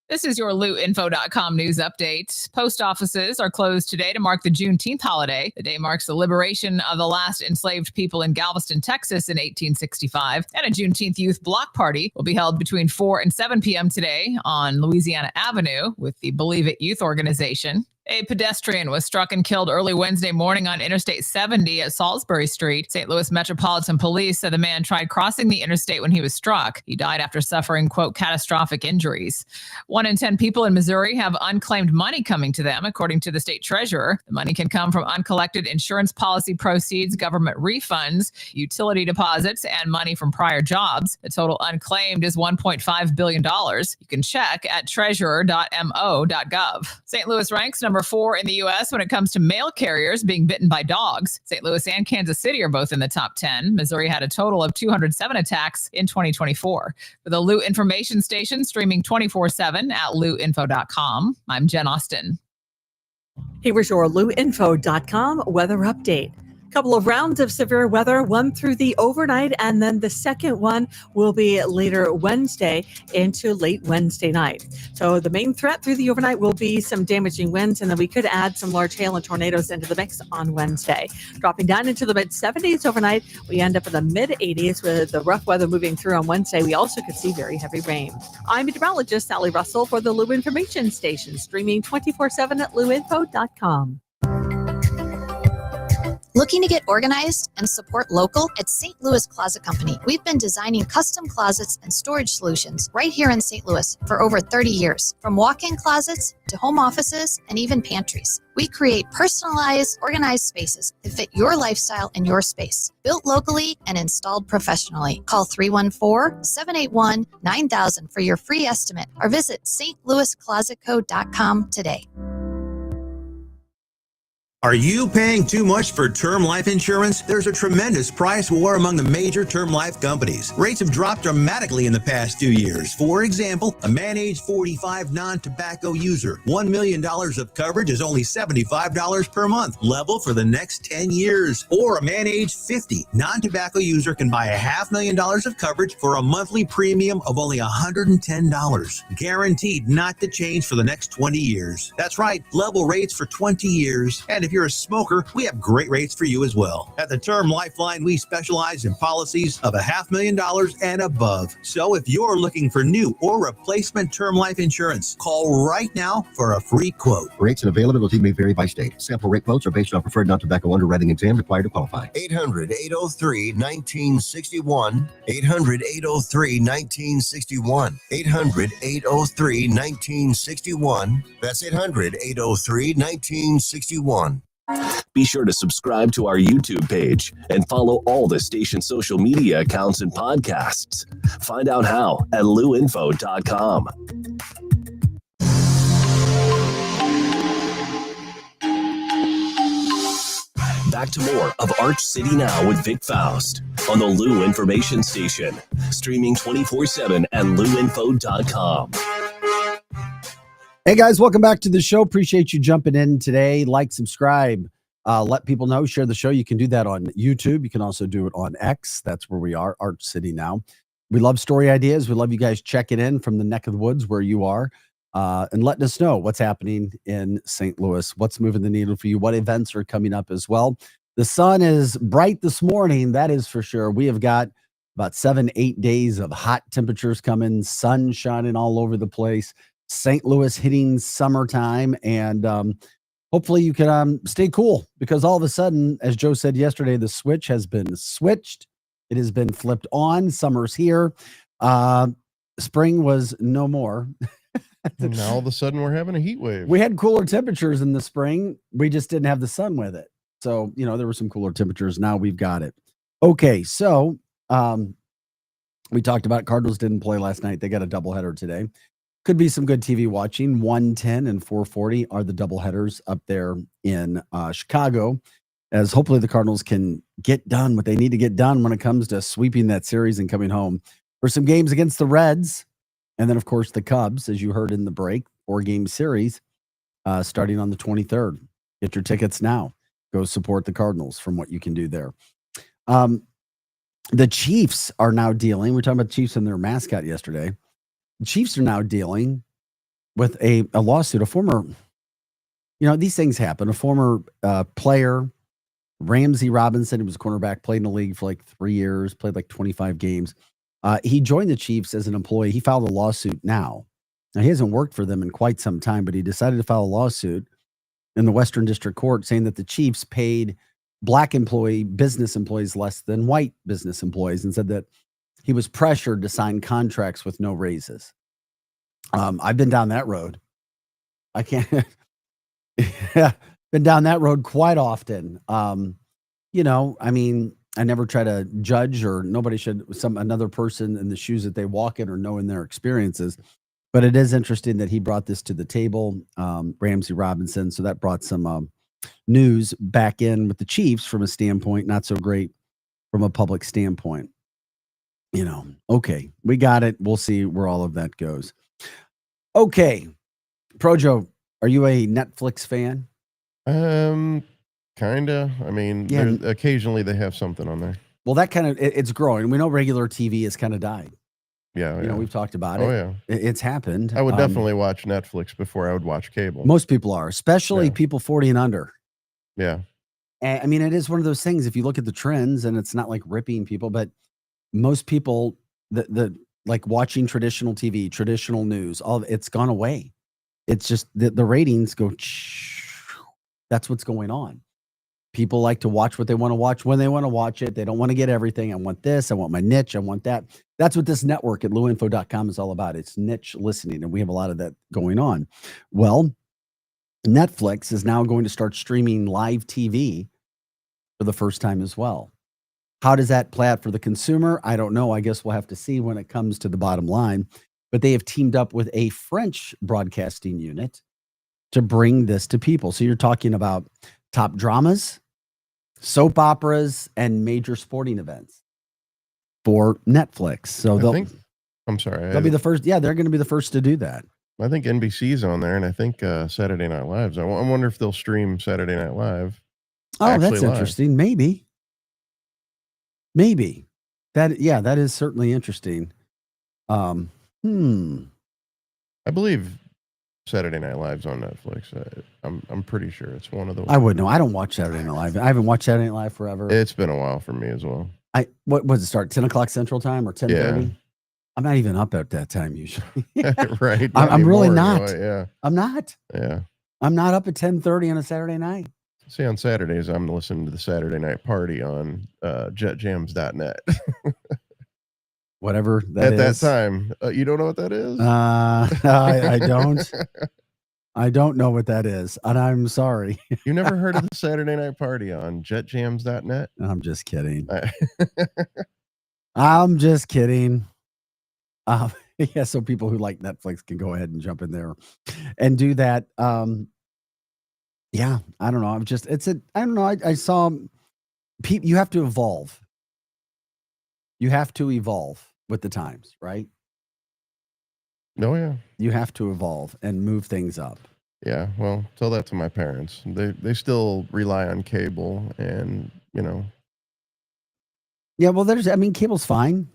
This is your LootInfo.com news update. Post offices are closed today to mark the Juneteenth holiday. The day marks the liberation of the last enslaved people in Galveston, Texas in 1865. And a Juneteenth youth block party will be held between 4 and 7 p.m. today on Louisiana Avenue with the Believe It Youth Organization. A pedestrian was struck and killed early Wednesday morning on Interstate 70 at Salisbury Street. St. Louis Metropolitan Police said the man tried crossing the interstate when he was struck. He died after suffering, quote, catastrophic injuries. 1 in 10 people in Missouri have unclaimed money coming to them, according to the state treasurer. The money can come from uncollected insurance policy proceeds, government refunds, utility deposits, and money from prior jobs. The total unclaimed is $1.5 billion. You can check at treasurer.mo.gov. St. Louis ranks number 4 in the U.S. when it comes to mail carriers being bitten by dogs. St. Louis and Kansas City are both in the top 10. Missouri had a total of 207 attacks in 2024. For the Lou Information Station, streaming 24/7 at luinfo.com, I'm Jen Austin. Here was your luinfo.com weather update. Couple of rounds of severe weather, one through the overnight, and then the second one will be later Wednesday into late Wednesday night. So the main threat through the overnight will be some damaging winds, and then we could add some large hail and tornadoes into the mix on Wednesday. Dropping down into the mid-70s overnight, we end up in the mid-80s with the rough weather moving through on Wednesday. We also could see very heavy rain. I'm meteorologist Sally Russell for the Lou Information Station, streaming 24/7 at luinfo.com. Looking to get organized and support local? At St. Louis Closet Company, we've been designing custom closets and storage solutions right here in St. Louis for over 30 years. From walk-in closets to home offices and even pantries, we create personalized, organized spaces that fit your lifestyle and your space. Built locally and installed professionally. Call 314-781-9000 for your free estimate or visit stlouisclosetco.com today. Are you paying too much for term life insurance? There's a tremendous price war among the major term life companies. Rates have dropped dramatically in the past 2 years. For example, a man age 45 non-tobacco user, $1 million of coverage is only $75 per month, level for the next 10 years. Or a man age 50 non-tobacco user can buy $500,000 of coverage for a monthly premium of only $110, guaranteed not to change for the next 20 years. That's right, level rates for 20 years. And if you're a smoker, we have great rates for you as well. At the Term Lifeline, we specialize in policies of $500,000 and above. So if you're looking for new or replacement term life insurance, call right now for a free quote. Rates and availability may vary by state. Sample rate quotes are based on preferred non-tobacco underwriting exam required to qualify. 800-803-1961. 800-803-1961. 800-803-1961. That's 800-803-1961. Be sure to subscribe to our YouTube page and follow all the station's social media accounts and podcasts. Find out how at luinfo.com. Back to more of Arch City Now with Vic Faust on the Lou Information Station, streaming 24/7 at luinfo.com. Hey guys, welcome back to the show. Appreciate you jumping in today. Like, subscribe, let people know, share the show. You can do that on YouTube. You can also do it on X. That's where we are, Arch City Now. We love story ideas. We love you guys checking in from the neck of the woods where you are and letting us know what's happening in St. Louis, what's moving the needle for you, what events are coming up as well. The sun is bright this morning, that is for sure. We have got about 7-8 days of hot temperatures coming, sun shining all over the place. St. Louis hitting summertime, and hopefully you can stay cool, because all of a sudden, as Joe said yesterday, the switch has been switched. It has been flipped on. Summer's here. Spring was no more. And now all of a sudden we're having a heat wave. We had cooler temperatures in the spring. We just didn't have the sun with it. So, there were some cooler temperatures. Now we've got it. Okay, so we talked about Cardinals didn't play last night. They got a doubleheader today. Could be some good TV watching. 1:10 and 4:40 are the doubleheaders up there in Chicago, as hopefully the Cardinals can get done what they need to get done when it comes to sweeping that series and coming home for some games against the Reds. And then, of course, the Cubs, as you heard in the break, 4-game series starting on the 23rd. Get your tickets now. Go support the Cardinals from what you can do there. The Chiefs are now dealing. We're talking about the Chiefs and their mascot yesterday. The Chiefs are now dealing with a lawsuit. A former, these things happen. A former player, Ramsey Robinson, who was a cornerback, played in the league for like 3 years, played like 25 games. He joined the Chiefs as an employee. He filed a lawsuit now. Now, he hasn't worked for them in quite some time, but he decided to file a lawsuit in the Western District Court saying that the Chiefs paid black business employees less than white business employees, and said that he was pressured to sign contracts with no raises. I've been down that road. I can't. Been down that road quite often. I never try to judge, or nobody should, another person in the shoes that they walk in or knowing their experiences. But it is interesting that he brought this to the table, Ramsey Robinson. So that brought some news back in with the Chiefs from a standpoint, not so great from a public standpoint. Okay, we got it. We'll see where all of that goes. Okay, Projo, are you a Netflix fan? Kinda. Occasionally they have something on there. Well, that kind of, it's growing. We know regular TV has kind of died. Yeah. We've talked about it. Oh, yeah. It's happened. I would definitely watch Netflix before I would watch cable. Most people are, especially people 40 and under. Yeah. And, it is one of those things, if you look at the trends, and it's not like ripping people, but most people, the like watching traditional TV, traditional news, it's gone away. It's just the ratings go, that's what's going on. People like to watch what they want to watch when they want to watch it. They don't want to get everything. I want this. I want my niche. I want that. That's what this network at luinfo.com is all about. It's niche listening, and we have a lot of that going on. Well, Netflix is now going to start streaming live TV for the first time as well. How does that play out for the consumer? I don't know. I guess we'll have to see when it comes to the bottom line. But they have teamed up with a French broadcasting unit to bring this to people. So you're talking about top dramas, soap operas, and major sporting events for Netflix. So they'll be the first. Yeah, they're going to be the first to do that. I think NBC's on there, and I think Saturday Night Live's. I wonder if they'll stream Saturday Night Live. Oh, that's interesting. Maybe. That is certainly interesting. I believe Saturday Night Live's on Netflix. I'm pretty sure it's one of the. I wouldn't know. I don't watch Saturday Night Live. I haven't watched Saturday Night Live forever. It's been a while for me as well. What was it start? 10 o'clock Central Time or 10:30? Yeah. I'm not even up at that time usually. Right. I'm really not. Anyway, yeah. I'm not. Yeah. I'm not up at 10:30 on a Saturday night. See, on Saturdays, I'm listening to the Saturday Night Party on jetjams.net. Whatever that is. At that time. You don't know what that is? I don't. I don't know what that is, and I'm sorry. You never heard of the Saturday Night Party on jetjams.net? I'm just kidding. I'm just kidding. Yeah, so people who like Netflix can go ahead and jump in there and do that. Yeah, I don't know. I don't know. I saw people, you have to evolve. You have to evolve with the times, right? Oh, yeah. You have to evolve and move things up. Yeah, well, tell that to my parents. They still rely on cable and, Yeah, well, cable's fine.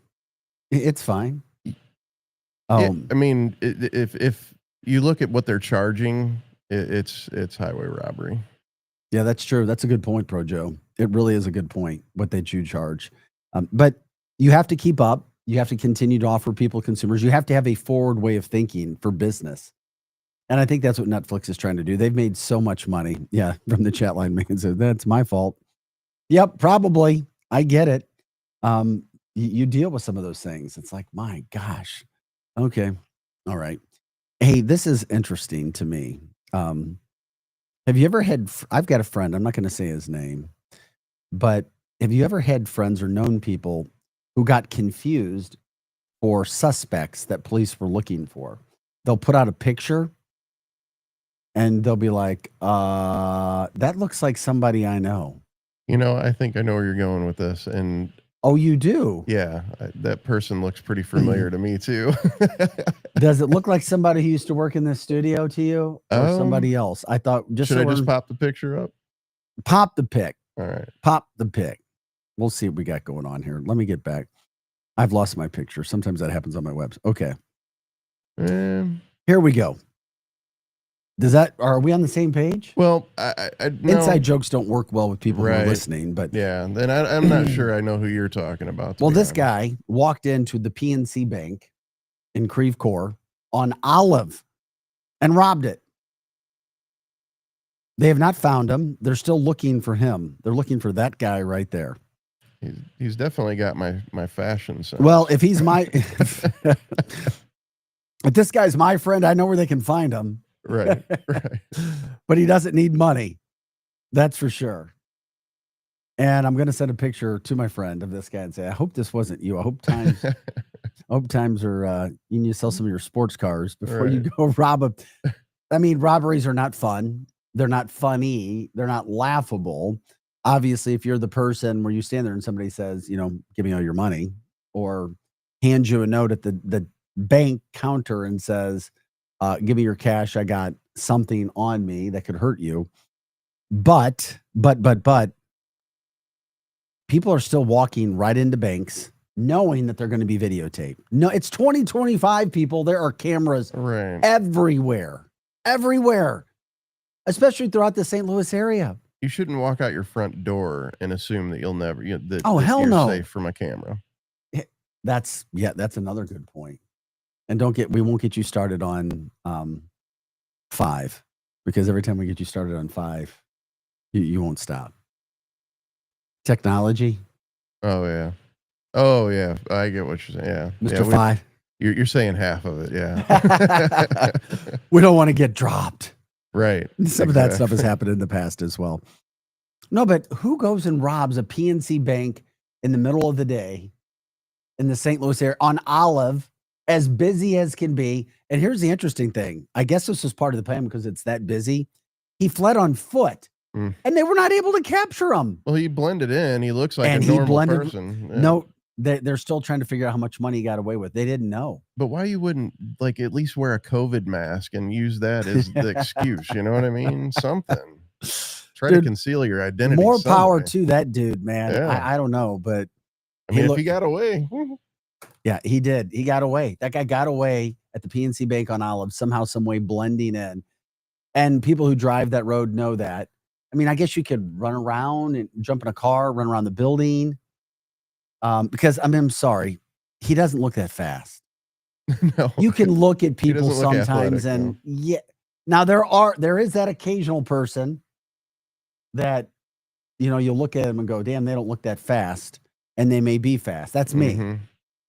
It's fine. Yeah, I mean, if you look at what they're charging, it's highway robbery. Yeah, that's true. That's a good point, Pro Joe. It really is a good point, what they do charge. But you have to keep up. You have to continue to offer people, consumers. You have to have a forward way of thinking for business. And I think that's what Netflix is trying to do. They've made so much money. Yeah, from the chat line, man said, that's my fault. Yep, probably. I get it. You deal with some of those things. It's like, my gosh. Okay. All right. Hey, this is interesting to me. Have you ever had, I've got a friend, I'm not going to say his name, but have you ever had friends or known people who got confused for suspects that police were looking for? They'll put out a picture and they'll be like, that looks like somebody I know. I think I know where you're going with this. And oh, you do? Yeah, that person looks pretty familiar to me too. Does it look like somebody who used to work in this studio to you, or somebody else? I thought just should I just pop the picture up? Pop the pic. All right, pop the pic. We'll see what we got going on here. Let me get back. I've lost my picture. Sometimes that happens on my website. Okay, here we go. Are we on the same page? Well, I no. Inside jokes don't work well with people who are listening, but yeah, then I'm not sure I know who you're talking about. Well, this guy walked into the PNC Bank in Creve Coeur on Olive and robbed it. They have not found him. They're still looking for him. They're looking for that guy right there. He's definitely got my fashion sense. Well, if he's my, if this guy's my friend, I know where they can find him. Right. But he doesn't need money. That's for sure. And I'm going to send a picture to my friend of this guy and say, I hope this wasn't you. I hope times are, you need to sell some of your sports cars before you go rob a. I mean, robberies are not fun. They're not funny. They're not laughable. Obviously, if you're the person where you stand there and somebody says, give me all your money, or hands you a note at the bank counter and says, give me your cash. I got something on me that could hurt you. But people are still walking right into banks knowing that they're going to be videotaped. No, it's 2025, people. There are cameras everywhere, especially throughout the St. Louis area. You shouldn't walk out your front door and assume that you'll never, that hell you're no, safe from a camera. That's another good point. And we won't get you started on 5, because every time we get you started on 5, you won't stop. Technology. Oh yeah. I get what you're saying. Yeah, Mr. 5. You're saying half of it. Yeah. We don't want to get dropped. Right. Some of that stuff has happened in the past as well. No, but who goes and robs a PNC Bank in the middle of the day in the St. Louis area on Olive, as busy as can be? And here's the interesting thing. I guess this was part of the plan because it's that busy. He fled on foot, and they were not able to capture him. Well, he blended in. He looks like a normal person. Yeah. No, they're still trying to figure out how much money he got away with. They didn't know. But why you wouldn't at least wear a COVID mask and use that as the excuse? You know what I mean? Something. Try to conceal your identity. More power to that dude, man. Yeah. I don't know, but I mean, if he got away. Yeah, he did. He got away. That guy got away. at the PNC Bank on Olive, somehow, some way blending in. And people who drive that road know that. I mean, I guess you could run around and jump in a car, run around the building. Because I'm sorry, he doesn't look that fast. No. You can look at people doesn't look sometimes athletic, and yeah. Now there is that occasional person that, you'll look at them and go, damn, they don't look that fast. And they may be fast. That's me. Mhm.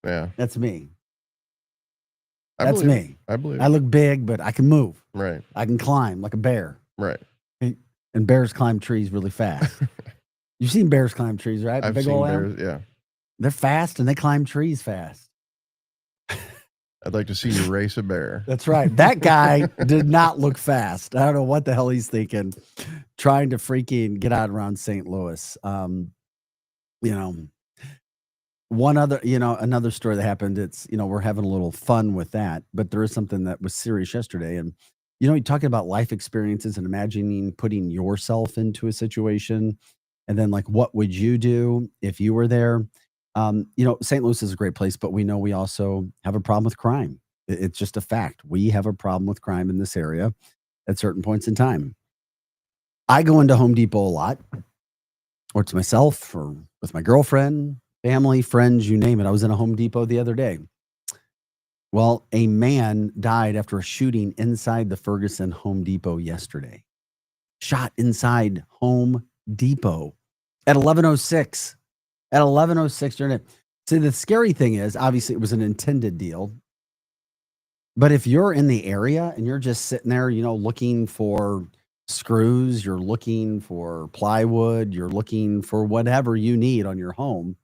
Yeah. That's me. I That's believe me. I believe I look big, but I can move. Right. I can climb like a bear. Right. And bears climb trees really fast. You've seen bears climb trees, right? I've Big seen ol' bears. lamb. Yeah. They're fast and they climb trees fast. I'd like to see you race a bear. That's right. That guy did not look fast. I don't know what the hell he's thinking, trying to freaking get out around St. Louis. One other, another story that happened. It's, we're having a little fun with that, but there is something that was serious yesterday. And, you're talking about life experiences and imagining putting yourself into a situation. And then, like, what would you do if you were there? St. Louis is a great place, but we know we also have a problem with crime. It's just a fact. We have a problem with crime in this area at certain points in time. I go into Home Depot a lot, or it's myself, or with my girlfriend, family, friends, you name it. I was in a Home Depot the other day. Well, a man died after a shooting inside the Ferguson Home Depot yesterday. Shot inside Home Depot at 11:06. At 11:06 during it. See, the scary thing is, obviously, it was an intended deal. But if you're in the area and you're just sitting there, looking for screws, you're looking for plywood, you're looking for whatever you need on your home,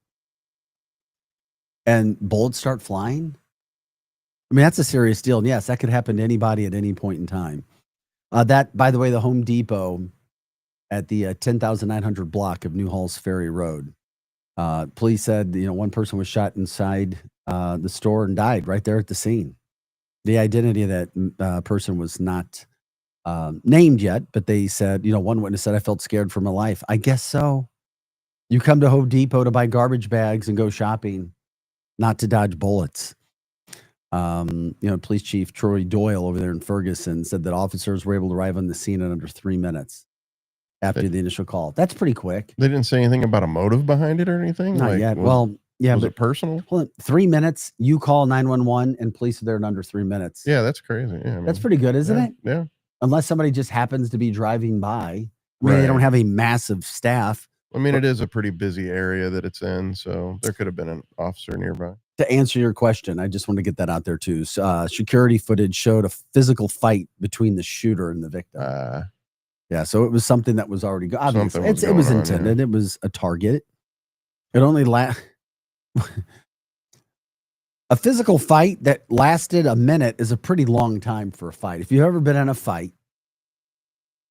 and bullets start flying, I mean, that's a serious deal. And yes, that could happen to anybody at any point in time. That, by the way, the Home Depot at the 10,900 block of New Halls Ferry Road. Police said, one person was shot inside the store and died right there at the scene. The identity of that person was not named yet, but they said, one witness said, I felt scared for my life. I guess so. You come to Home Depot to buy garbage bags and go shopping, not to dodge bullets. Police Chief Troy Doyle over there in Ferguson said that officers were able to arrive on the scene in under 3 minutes after the initial call. That's pretty quick. They didn't say anything about a motive behind it or anything? Not yet. Well, yeah, was but it personal? 3 minutes, you call 911 and police are there in under 3 minutes. Yeah, that's crazy. Yeah, That's pretty good, isn't it? Yeah. Unless somebody just happens to be driving by. I mean, they don't have a massive staff. I mean, it is a pretty busy area that it's in, so there could have been an officer nearby. To answer your question, I just want to get that out there too. Security footage showed a physical fight between the shooter and the victim. Yeah, so it was something that was already obvious. It was intended. It was a target. It only a physical fight that lasted a minute is a pretty long time for a fight. If you've ever been in a fight,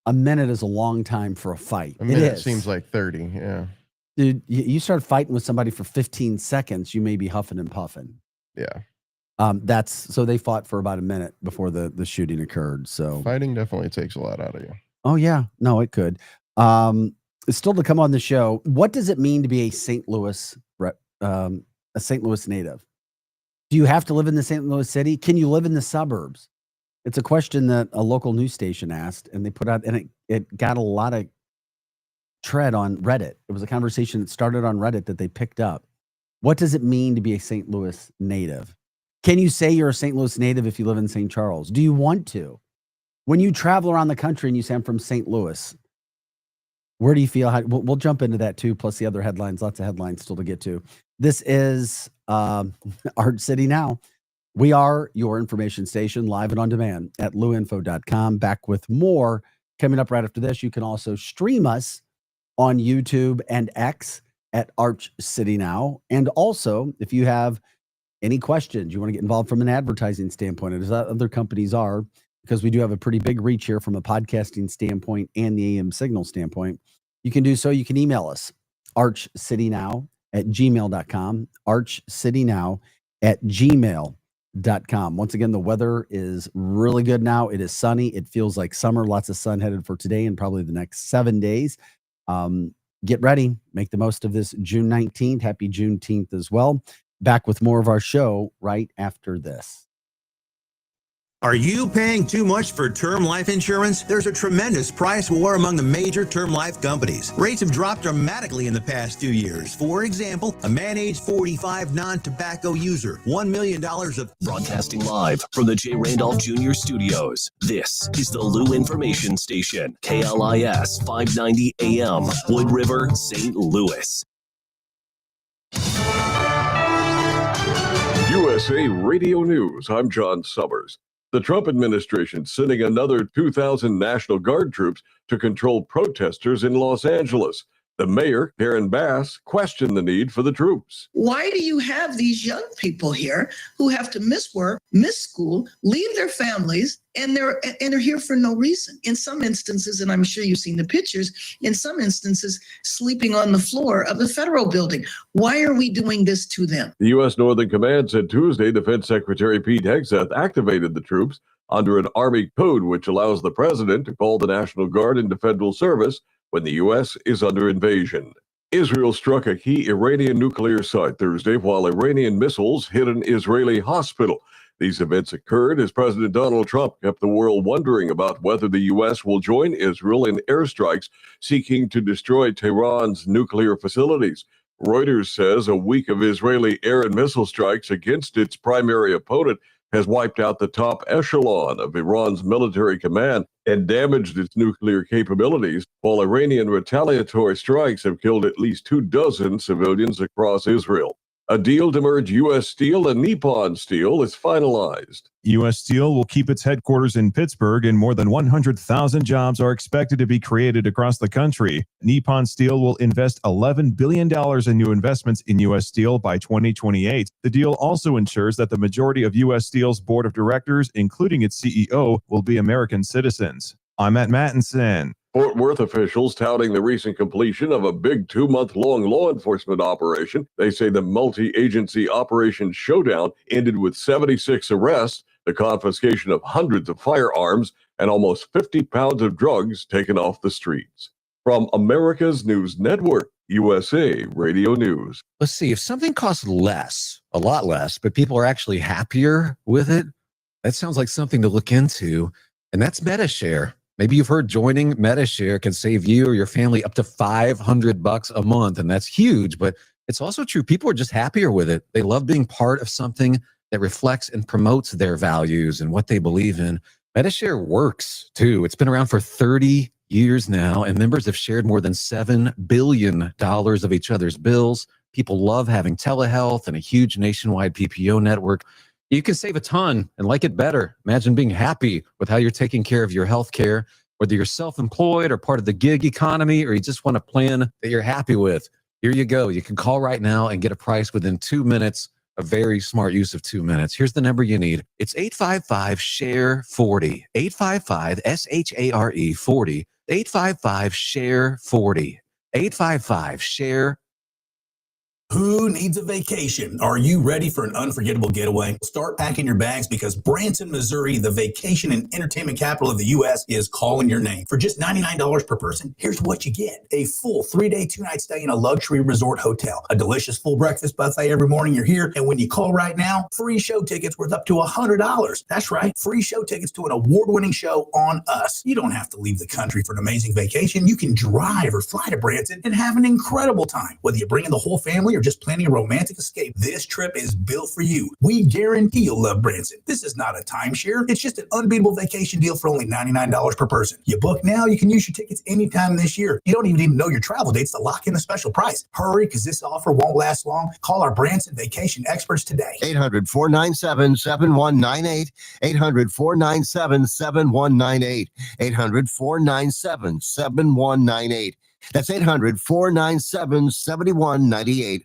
a minute is a long time for a fight. A minute seems like 30. Yeah. Dude, you start fighting with somebody for 15 seconds, you may be huffing and puffing. Yeah. So they fought for about a minute before the shooting occurred. So fighting definitely takes a lot out of you. Oh yeah, no, it could. Still to come on the show. What does it mean to be a St. Louis native? Do you have to live in the St. Louis city? Can you live in the suburbs? It's a question that a local news station asked, and they put out, and it got a lot of tread on Reddit. It was a conversation that started on Reddit that they picked up. What does it mean to be a St. Louis native? Can you say you're a St. Louis native if you live in St. Charles? Do you want to? When you travel around the country and you say, I'm from St. Louis, where do you feel? We'll jump into that too, plus the other headlines, lots of headlines still to get to. This is Arch City Now. We are your information station, live and on demand at luinfo.com. Back with more coming up right after this. You can also stream us on YouTube and X at Arch City Now. And also, if you have any questions, you want to get involved from an advertising standpoint, as other companies are, because we do have a pretty big reach here from a podcasting standpoint and the AM signal standpoint, you can do so. You can email us, archcitynow@gmail.com, archcitynow@gmail.com. Once again, the weather is really good now. It is sunny. It feels like summer. Lots of sun headed for today and probably the next 7 days. Get ready. Make the most of this June 19th. Happy Juneteenth as well. Back with more of our show right after this. Are you paying too much for term life insurance? There's a tremendous price war among the major term life companies. Rates have dropped dramatically in the past 2 years. For example, a man age 45 non-tobacco user, $1 million of... Broadcasting live from the J. Randolph Jr. Studios, this is the Lou Information Station, KLIS 590 AM, Wood River, St. Louis. USA Radio News, I'm John Summers. The Trump administration sending another 2,000 National Guard troops to control protesters in Los Angeles. The mayor, Karen Bass, questioned the need for the troops. Why do you have these young people here who have to miss work, miss school, leave their families, and they're here for no reason? In some instances, and I'm sure you've seen the pictures, in some instances, sleeping on the floor of the federal building. Why are we doing this to them? The U.S. Northern Command said Tuesday Defense Secretary Pete Hegseth activated the troops under an Army code which allows the president to call the National Guard into federal service when the U.S. is under invasion. Israel struck a key Iranian nuclear site Thursday while Iranian missiles hit an Israeli hospital. These events occurred as President Donald Trump kept the world wondering about whether the U.S. will join Israel in airstrikes seeking to destroy Tehran's nuclear facilities. Reuters says a week of Israeli air and missile strikes against its primary opponent has wiped out the top echelon of Iran's military command and damaged its nuclear capabilities, while Iranian retaliatory strikes have killed at least 24 civilians across Israel. A deal to merge U.S. Steel and Nippon Steel is finalized. U.S. Steel will keep its headquarters in Pittsburgh, and more than 100,000 jobs are expected to be created across the country. Nippon Steel will invest $11 billion in new investments in U.S. Steel by 2028. The deal also ensures that the majority of U.S. Steel's board of directors, including its CEO, will be American citizens. I'm Matt Mattinson. Fort Worth officials touting the recent completion of a big 2-month-long law enforcement operation. They say the multi-agency Operation Showdown ended with 76 arrests, the confiscation of hundreds of firearms, and almost 50 pounds of drugs taken off the streets. From America's News Network, USA Radio News. Let's see, if something costs less, a lot less, but people are actually happier with it, that sounds like something to look into, and that's MetaShare. Maybe you've heard joining MetaShare can save you or your family up to $500 a month, and that's huge, but it's also true. People are just happier with it. They love being part of something that reflects and promotes their values and what they believe in. MetaShare works, too. It's been around for 30 years now, and members have shared more than $7 billion of each other's bills. People love having telehealth and a huge nationwide PPO network. You can save a ton and like it better. Imagine being happy with how you're taking care of your health care, whether you're self-employed or part of the gig economy, or you just want a plan that you're happy with. Here you go. You can call right now and get a price within 2 minutes. A very smart use of 2 minutes. Here's the number you need. It's 855-SHARE-40. 855-SHARE 40. 855-SHARE-40. 855-SHARE. Who needs a vacation? Are you ready for an unforgettable getaway? Start packing your bags because Branson, Missouri, the vacation and entertainment capital of the U.S., is calling your name. For just $99 per person, here's what you get. A full 3-day, 2-night stay in a luxury resort hotel, a delicious full breakfast buffet every morning you're here, and when you call right now, free show tickets worth up to $100. That's right, free show tickets to an award-winning show on us. You don't have to leave the country for an amazing vacation. You can drive or fly to Branson and have an incredible time. Whether you bring in the whole family or just planning a romantic escape, this trip is built for you. We guarantee you'll love Branson. This is not a timeshare. It's just an unbeatable vacation deal for only $99 per person. You book now, you can use your tickets anytime this year. You don't even need to know your travel dates to lock in a special price. Hurry, because this offer won't last long. Call our Branson vacation experts today. 800-497-7198. 800-497-7198. 800-497-7198. That's 800-497-7198.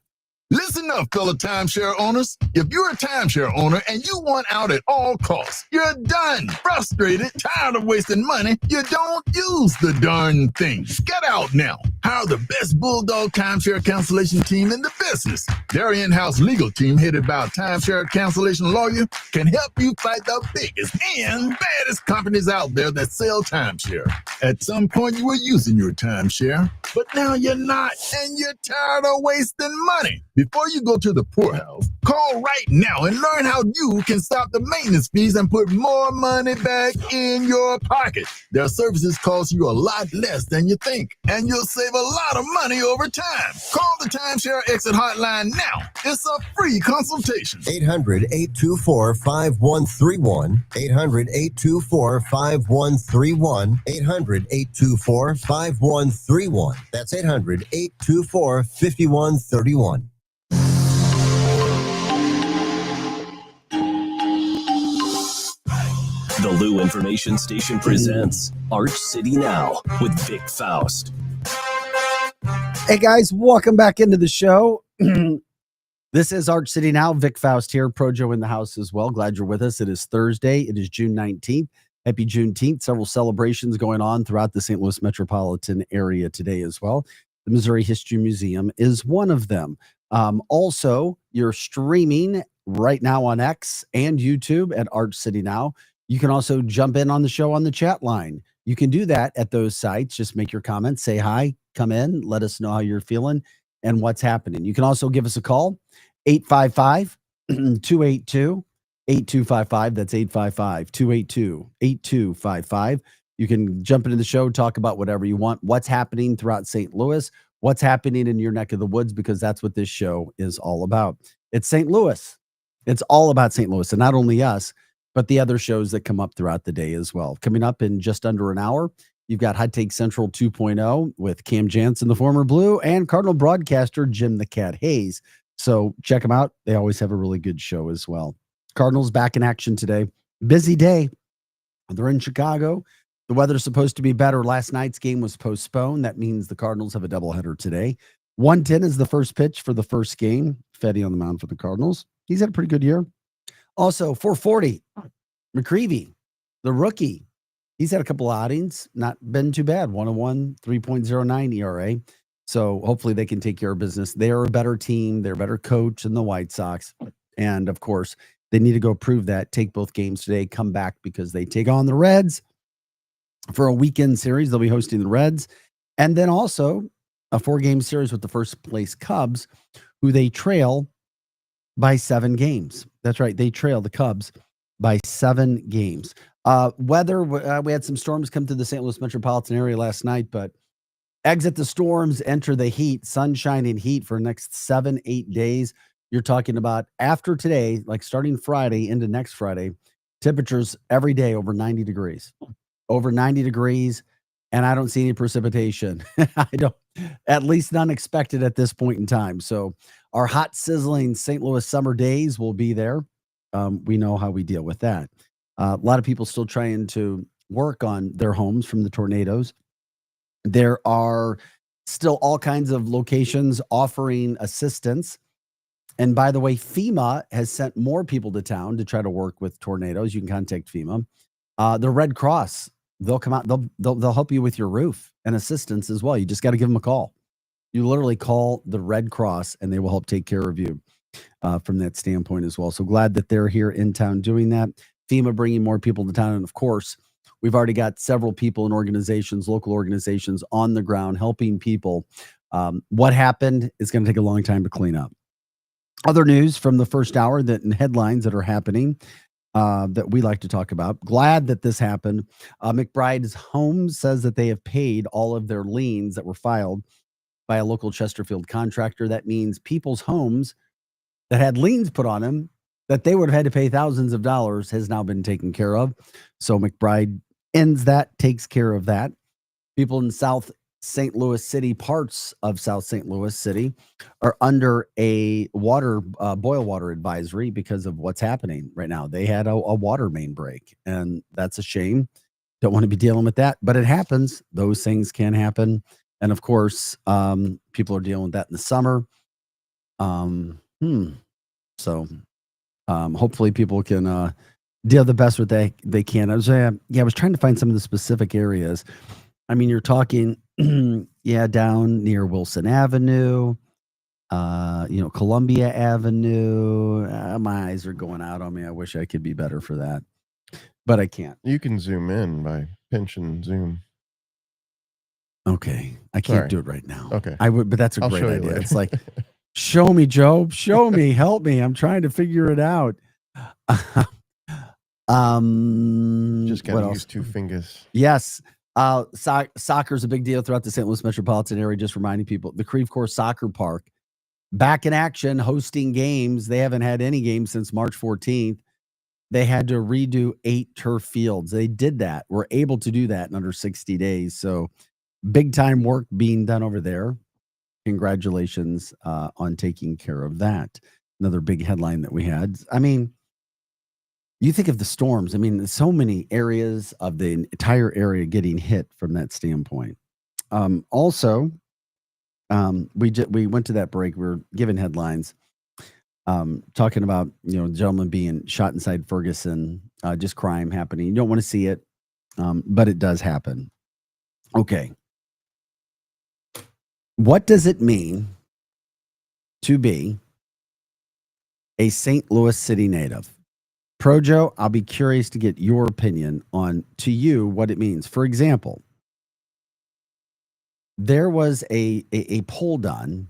Listen up, fellow timeshare owners. If you're a timeshare owner and you want out at all costs, you're done, frustrated, tired of wasting money, you don't use the darn thing. Get out now. Hire the best Bulldog timeshare cancellation team in the business. Their in-house legal team, headed by a timeshare cancellation lawyer, can help you fight the biggest and baddest companies out there that sell timeshare. At some point, you were using your timeshare, but now you're not, and you're tired of wasting money. Before you go to the poorhouse, Call right now and learn how you can stop the maintenance fees and put more money back in your pocket. Their services cost you a lot less than you think, and you'll save a lot of money over time. Call the Timeshare Exit Hotline now. It's a free consultation. 800-824-5131. 800-824-5131. 800-824-5131. That's 800-824-5131. The Lou Information Station presents Arch City Now with Vic Faust. Hey guys, welcome back into the show. This is Arch City Now. Vic Faust here, Projo in the house as well. Glad you're with us. It is Thursday. It is June 19th. Happy Juneteenth. Several celebrations going on throughout the St. Louis metropolitan area today as well. The Missouri History Museum is one of them. Also, you're streaming right now on X and YouTube at Arch City Now. You can also jump in on the show on the chat line. You can do that at those sites. Just make your comments, say hi, come in, let us know how you're feeling and what's happening. You can also give us a call, 855-282-8255. That's 855-282-8255. You can jump into the show, talk about whatever you want, what's happening throughout St. Louis, what's happening in your neck of the woods, because that's what this show is all about. It's St. Louis. It's all about St. Louis, and not only us, but the other shows that come up throughout the day as well. Coming up in just under an hour, you've got Hot Take Central 2.0 with Cam Jansen, the former Blue, and Cardinal broadcaster Jim the Cat Hayes. So check them out. They always have a really good show as well. Cardinals back in action today. Busy day. They're in Chicago. The weather's supposed to be better. Last night's game was postponed. That means the Cardinals have a doubleheader today. 1:10 is the first pitch for the first game. Fedde on the mound for the Cardinals. He's had a pretty good year. Also, 440, McCreevy, the rookie. He's had a couple of outings, not been too bad. 101, 3.09 ERA. So hopefully they can take care of business. They're a better team. They're a better coach than the White Sox. And of course, they need to go prove that, take both games today, come back because they take on the Reds for a weekend series. They'll be hosting the Reds. And then also a 4-game series with the first place Cubs, who they trail by 7 games. That's right. They trail the Cubs by 7 games. Weather, we had some storms come to the St. Louis metropolitan area last night, but exit the storms, enter the heat, sunshine and heat for the next 7-8 days. You're talking about after today, like starting Friday into next Friday, temperatures every day over 90 degrees. Over 90 degrees, and I don't see any precipitation. I don't, at least none expected at this point in time. So our hot, sizzling St. Louis summer days will be there. We know how we deal with that. A lot of people still trying to work on their homes from the tornadoes. There are still all kinds of locations offering assistance. And by the way, FEMA has sent more people to town to try to work with tornadoes. You can contact FEMA. The Red Cross, they'll come out. They'll help you with your roof and assistance as well. You just got to give them a call. You literally call the Red Cross and they will help take care of you from that standpoint as well. So glad that they're here in town doing that. FEMA bringing more people to town. And of course, we've already got several people and organizations, local organizations on the ground helping people. What happened is going to take a long time to clean up. Other news from the first hour that in headlines that are happening that we like to talk about. Glad that this happened. McBride's Homes says that they have paid all of their liens that were filed by a local Chesterfield contractor. That means people's homes that had liens put on them that they would have had to pay thousands of dollars has now been taken care of. So McBride ends that, takes care of that. People in South St. Louis City, parts of South St. Louis City, are under a boil water advisory because of what's happening right now. They had a water main break, and that's a shame. Don't want to be dealing with that, but it happens. Those things can happen. And of course, people are dealing with that in the summer. So hopefully people can deal the best with they can. I was trying to find some of the specific areas. I mean, you're talking, down near Wilson Avenue, Columbia Avenue. My eyes are going out on me. I wish I could be better for that, but I can't. You can zoom in by pinch and zoom. Okay. I can't do it right now. Okay. I would, but that's a I'll great show you idea. later. It's like, Show me, Job. Show me. Help me. I'm trying to figure it out. Just What got to else? use two fingers. Yes. Soccer is a big deal throughout the St. Louis metropolitan area. Just reminding people, the Creve Coeur Soccer Park back in action, hosting games. They haven't had any games since March 14th. They had to redo 8 turf fields. They did that. Were able to do that in under 60 days. So big time work being done over there. Congratulations on taking care of that. Another big headline that we had. I mean, you think of the storms. I mean, so many areas of the entire area getting hit from that standpoint. Also, we went to that break. We were given headlines talking about, the gentleman being shot inside Ferguson, just crime happening. You don't want to see it, but it does happen. Okay. What does it mean to be a St. Louis City native? Projo, I'll be curious to get your opinion on, to you, what it means. For example, there was a poll done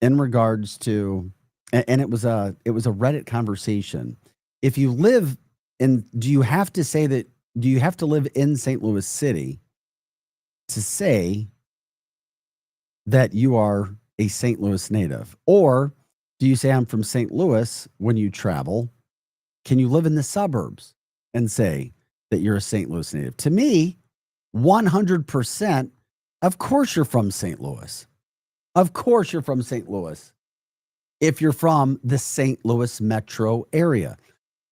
in regards to, and it was a Reddit conversation. If you live in, do you have to live in St. Louis City to say that you are a St. Louis native? Or do you say I'm from St. Louis when you travel? Can you live in the suburbs and say that you're a St. Louis native? To me, 100%, of course you're from St. Louis. Of course you're from St. Louis if you're from the St. Louis metro area.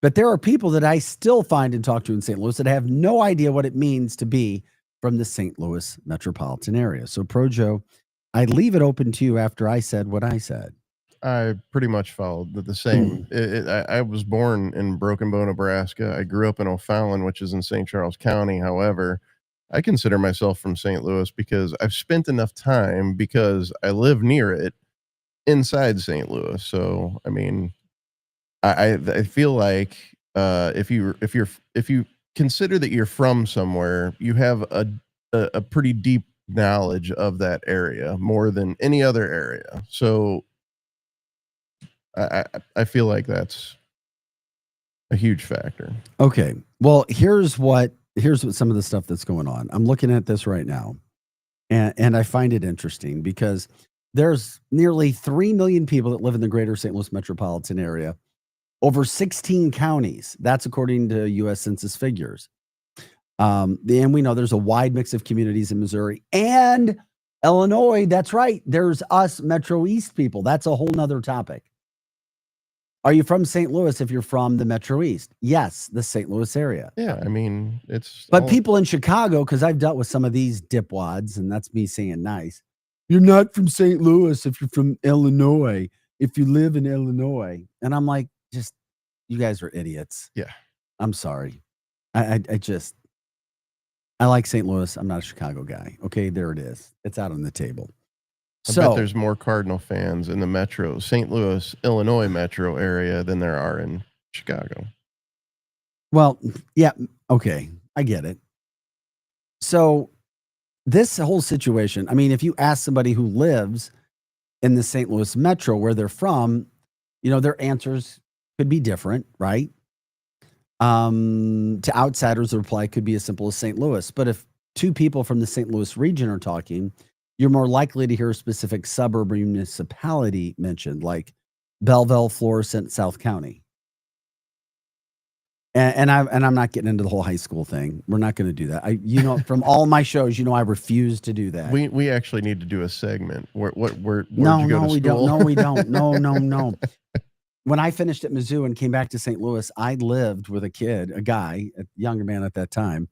But there are people that I still find and talk to in St. Louis that have no idea what it means to be from the St. Louis metropolitan area. So, Projo, I leave it open to you after I said what I said. I pretty much followed the same. I was born in Broken Bow, Nebraska. I grew up in O'Fallon, which is in St. Charles County. However, I consider myself from St. Louis because I've spent enough time, because I live near it, inside St. Louis. So, I mean, I feel like if you consider that you're from somewhere, you have a pretty deep knowledge of that area more than any other area. So I feel like that's a huge factor. Okay. Well, here's what some of the stuff that's going on. I'm looking at this right now, and I find it interesting because there's nearly 3 million people that live in the greater St. Louis metropolitan area, over 16 counties. That's according to U.S. Census figures. And we know there's a wide mix of communities in Missouri and Illinois. That's right. There's us Metro East people. That's a whole nother topic. Are you from St. Louis if you're from the Metro East? Yes, the St. Louis area. Yeah, I mean, But people in Chicago, because I've dealt with some of these dipwads, and that's me saying nice. You're not from St. Louis if you're from Illinois, if you live in Illinois. And I'm like, just, you guys are idiots. Yeah. I'm sorry. I like St. Louis. I'm not a Chicago guy. Okay, there it is. It's out on the table. I bet there's more Cardinal fans in the metro, St. Louis, Illinois metro area than there are in Chicago. Well, yeah, okay, I get it. So this whole situation, I mean, if you ask somebody who lives in the St. Louis metro where they're from, their answers could be different, right? To outsiders, the reply could be as simple as St. Louis. But if two people from the St. Louis region are talking, you're more likely to hear a specific suburb or municipality mentioned, like Belleville, Florissant, South County. And I'm not getting into the whole high school thing. We're not going to do that. From all my shows, I refuse to do that. We actually need to do a segment. Where we don't. No, we don't. No. When I finished at Mizzou and came back to St. Louis, I lived with a guy, a younger man at that time,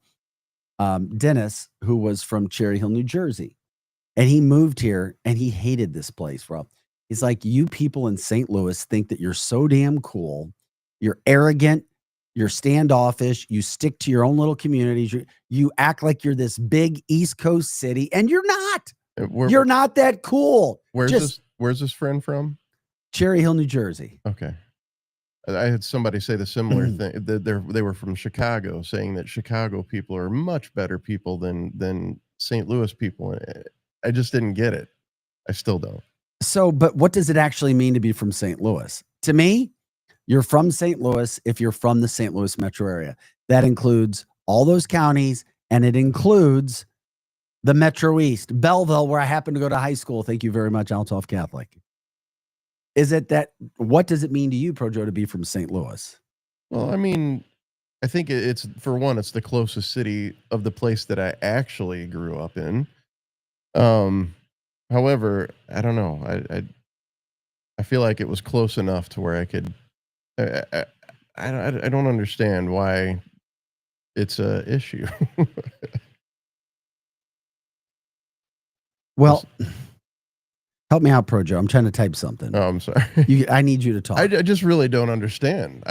Dennis, who was from Cherry Hill, New Jersey. And he moved here and he hated this place, Rob. He's like, you people in St. Louis think that you're so damn cool. You're arrogant. You're standoffish. You stick to your own little communities. You act like you're this big East Coast city, and you're not. You're not that cool. Where's this friend from? Cherry Hill, New Jersey. Okay. I had somebody say the similar thing. They were from Chicago, saying that Chicago people are much better people than St. Louis people. I just didn't get it. I still don't. So, but what does it actually mean to be from St. Louis? To me, you're from St. Louis if you're from the St. Louis metro area. That includes all those counties, and it includes the Metro East, Belleville, where I happen to go to high school. Thank you very much, Althoff Catholic. Is it that? What does it mean to you, Projo, to be from St. Louis? Well, I mean, I think it's, for one, it's the closest city of the place that I actually grew up in. However, I don't know. I feel like it was close enough to where I could. I don't understand why it's a issue. Well, help me out, Projo. I'm trying to type something. Oh, I'm sorry. I need you to talk. I just really don't understand.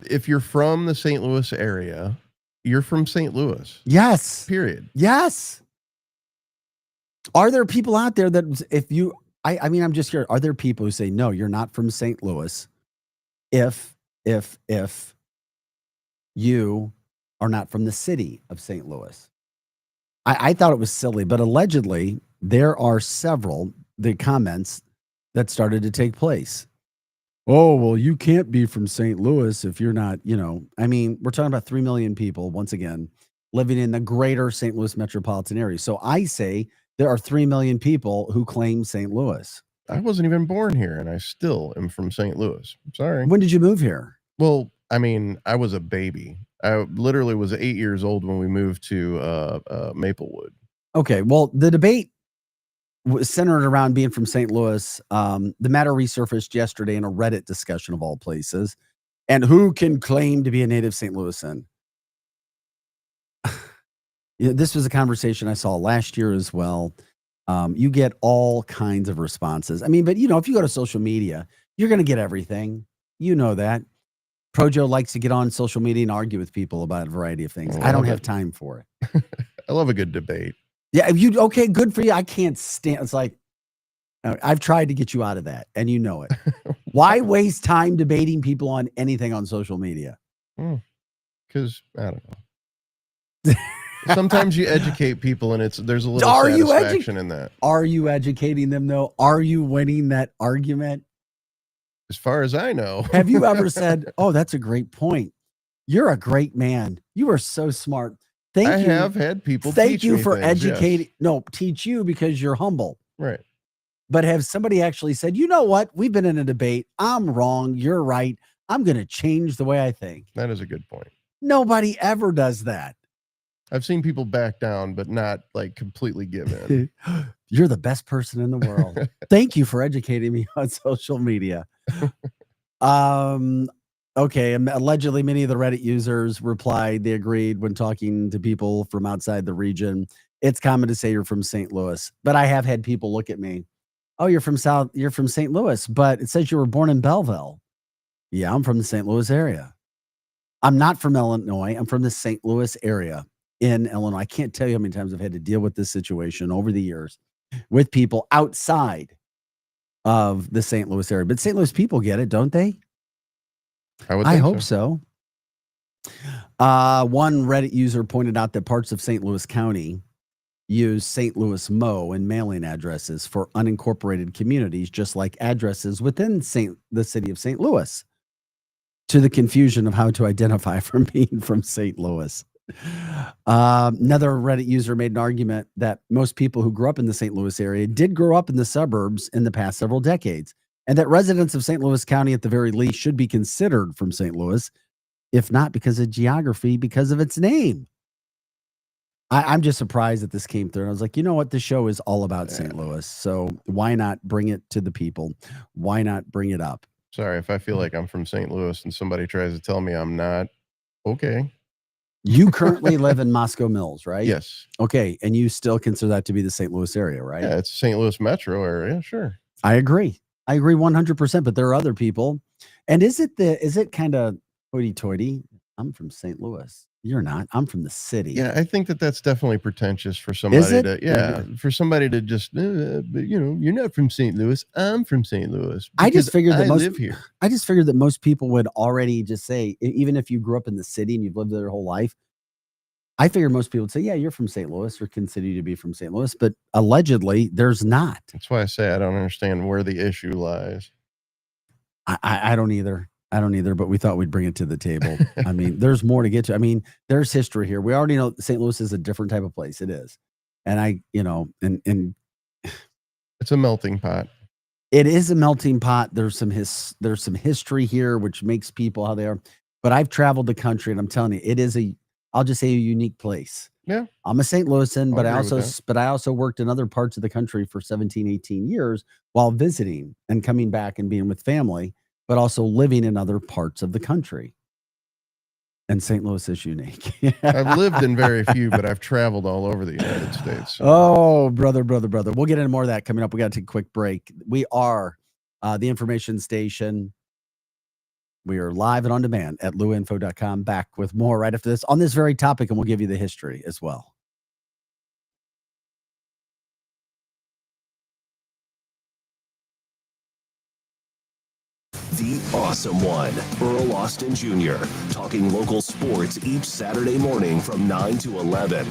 If you're from the St. Louis area, you're from St. Louis. Yes. Period. Yes. Are there people out there that if you, I mean, I'm just here. Are there people who say, no, you're not from St. Louis if you are not from the city of St. Louis? I thought it was silly, but allegedly there are the comments that started to take place. Oh, well, you can't be from St. Louis if you're not, I mean, we're talking about 3 million people, once again, living in the greater St. Louis metropolitan area. So I say there are 3 million people who claim St. Louis. I wasn't even born here, and I still am from St. Louis. I'm sorry. When did you move here? Well, I mean, I was a baby. I literally was 8 years old when we moved to Maplewood. Okay, well, the debate was centered around being from St. Louis. The matter resurfaced yesterday in a Reddit discussion of all places. And who can claim to be a native St. Louisan? This was a conversation I saw last year as well. You get all kinds of responses. I mean, but if you go to social media, you're going to get everything. You know that. Projo likes to get on social media and argue with people about a variety of things. I don't have time for it. I love a good debate. Yeah, okay, good for you. I can't stand. It's like I've tried to get you out of that, and you know it. Why waste time debating people on anything on social media? Because I don't know. Sometimes you educate people, and there's a little satisfaction in that. Are you educating them though? Are you winning that argument? As far as I know. Have you ever said, "Oh, that's a great point. You're a great man. You are so smart." Thank you. I have had people Thank you for things, educating. Yes. No, teach you because you're humble. Right. But have somebody actually said, you know what? We've been in a debate. I'm wrong. You're right. I'm going to change the way I think. That is a good point. Nobody ever does that. I've seen people back down, but not like completely give in. You're the best person in the world. Thank you for educating me on social media. Okay. Allegedly, many of the Reddit users replied they agreed when talking to people from outside the region. It's common to say you're from St. Louis, but I have had people look at me. Oh, you're from St. Louis, but it says you were born in Belleville. Yeah, I'm from the St. Louis area. I'm not from Illinois. I'm from the St. Louis area in Illinois. I can't tell you how many times I've had to deal with this situation over the years with people outside of the St. Louis area. But St. Louis people get it, don't they? I hope so. One Reddit user pointed out that parts of St. Louis County use St. Louis Mo in mailing addresses for unincorporated communities, just like addresses within the city of St. Louis, to the confusion of how to identify from being from St. Louis. Another Reddit user made an argument that most people who grew up in the St. Louis area did grow up in the suburbs in the past several decades, and that residents of St. Louis County, at the very least, should be considered from St. Louis, if not because of geography, because of its name. I'm just surprised that this came through. And I was like, you know what? The show is all about St. Louis. So why not bring it to the people? Why not bring it up? Sorry, if I feel like I'm from St. Louis and somebody tries to tell me I'm not, okay. You currently live in Moscow Mills, right? Yes. Okay. And you still consider that to be the St. Louis area, right? Yeah, it's St. Louis metro area. Sure. I agree. 100%, but there are other people. And is it kind of hoity-toity? I'm from St. Louis. You're not. I'm from the city. Yeah, I think that's definitely pretentious for somebody for somebody to just, you're not from St. Louis. I'm from St. Louis. I just figured that live here. I just figured that most people would already just say, even if you grew up in the city and you've lived there your whole life, I figure most people would say, yeah, you're from St. Louis or consider you to be from St. Louis, but allegedly there's not. That's why I say I don't understand where the issue lies. I don't either. I don't either, but we thought we'd bring it to the table. I mean, there's more to get to. I mean, there's history here. We already know St. Louis is a different type of place. It is. And and it's a melting pot. It is a melting pot. There's some history here, which makes people how they are. But I've traveled the country, and I'm telling you, it is I'll just say a unique place. Yeah. I'm a St. Louisan, but agree I also worked in other parts of the country for 17, 18 years while visiting and coming back and being with family, but also living in other parts of the country. And St. Louis is unique. I've lived in very few, but I've traveled all over the United States. Oh, brother. We'll get into more of that coming up. We got to take a quick break. We are the information station. We are live and on demand at luinfo.com. Back with more right after this on this very topic, and we'll give you the history as well. The Awesome One, Earl Austin Jr., talking local sports each Saturday morning from 9 to 11.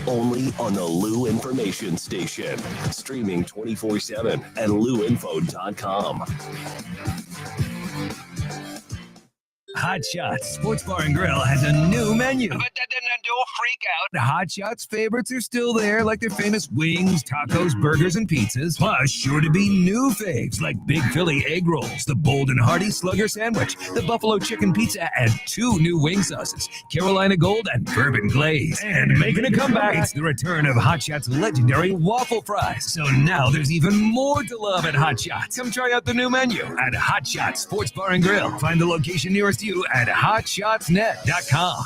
Only on the Lou Information Station. Streaming 24/7 at luinfo.com. Hot Shots Sports Bar and Grill has a new menu. But don't freak out. Hot Shots favorites are still there, like their famous wings, tacos, burgers, and pizzas. Plus, sure to be new faves like Big Philly egg rolls, the Bold and Hearty Slugger sandwich, the Buffalo chicken pizza, and 2 new wing sauces, Carolina Gold and Bourbon Glaze. And making a comeback, it's the return of Hot Shots' legendary waffle fries. So now there's even more to love at Hot Shots. Come try out the new menu at Hot Shots Sports Bar and Grill. Find the location nearest you at hotshotsnet.com.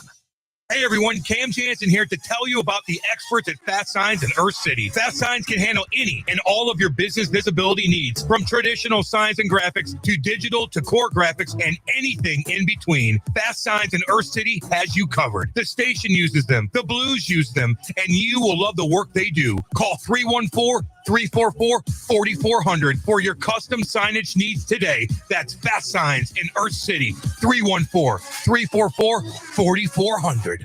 Hey everyone, Cam Jansen here to tell you about the experts at Fast Signs in Earth City. Fast Signs can handle any and all of your business visibility needs, from traditional signs and graphics to digital to core graphics and anything in between. Fast Signs in Earth City has you covered. The station uses them, the Blues use them, and you will love the work they do. Call 314-344-4400 for your custom signage needs today. That's Fast Signs in Earth City, 314-344-4400.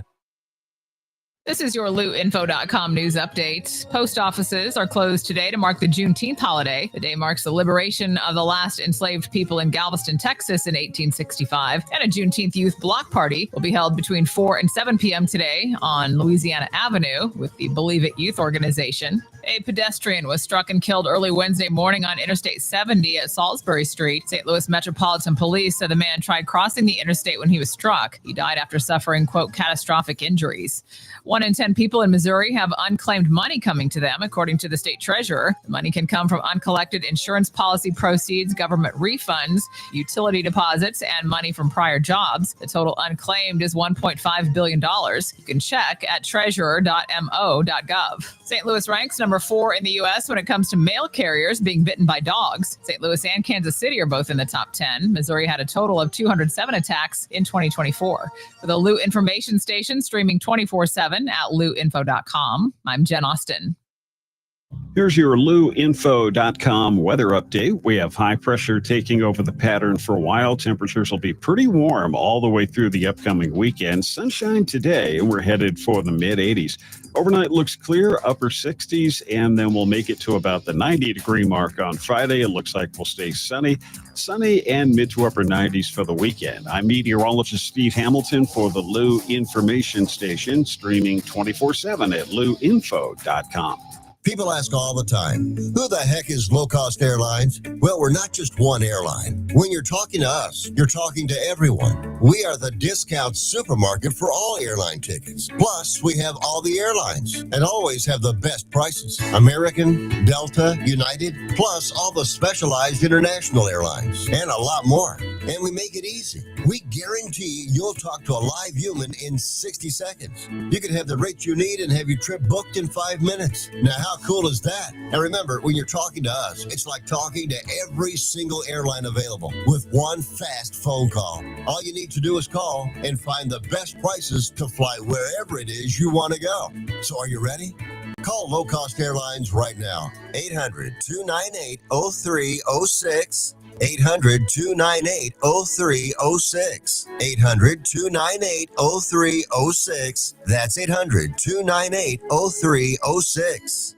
This is your LootInfo.com news update. Post offices are closed today to mark the Juneteenth holiday. The day marks the liberation of the last enslaved people in Galveston, Texas in 1865. And a Juneteenth youth block party will be held between 4 and 7 p.m. today on Louisiana Avenue with the Believe It Youth Organization. A pedestrian was struck and killed early Wednesday morning on Interstate 70 at Salisbury Street. St. Louis Metropolitan Police said the man tried crossing the interstate when he was struck. He died after suffering, quote, catastrophic injuries. 1 in 10 people in Missouri have unclaimed money coming to them, according to the state treasurer. The money can come from uncollected insurance policy proceeds, government refunds, utility deposits, and money from prior jobs. The total unclaimed is $1.5 billion. You can check at treasurer.mo.gov. St. Louis ranks number 4 in the U.S. when it comes to mail carriers being bitten by dogs. St. Louis and Kansas City are both in the top 10. Missouri had a total of 207 attacks in 2024. For the Lou Information Station, streaming 24/7 at luinfo.com. I'm Jen Austin. Here's your luinfo.com weather update. We have high pressure taking over the pattern for a while. Temperatures will be pretty warm all the way through the upcoming weekend. Sunshine today, and we're headed for the mid-80s. Overnight looks clear, upper 60s, and then we'll make it to about the 90-degree mark on Friday. It looks like we'll stay sunny and mid to upper 90s for the weekend. I'm meteorologist Steve Hamilton for the Lou Information Station, streaming 24/7 at luinfo.com. People ask all the time, who the heck is Low Cost Airlines? Well, we're not just one airline. When you're talking to us, you're talking to everyone. We are the discount supermarket for all airline tickets. Plus, we have all the airlines and always have the best prices. American, Delta, United, plus all the specialized international airlines and a lot more. And we make it easy. We guarantee you'll talk to a live human in 60 seconds. You can have the rate you need and have your trip booked in 5 minutes. Now, how cool is that? And remember, when you're talking to us, it's like talking to every single airline available with one fast phone call. All you need to do is call and find the best prices to fly wherever it is you want to go. So are you ready? Call Low Cost Airlines right now. 800-298-0306. 800-298-0306. 800-298-0306. That's 800-298-0306.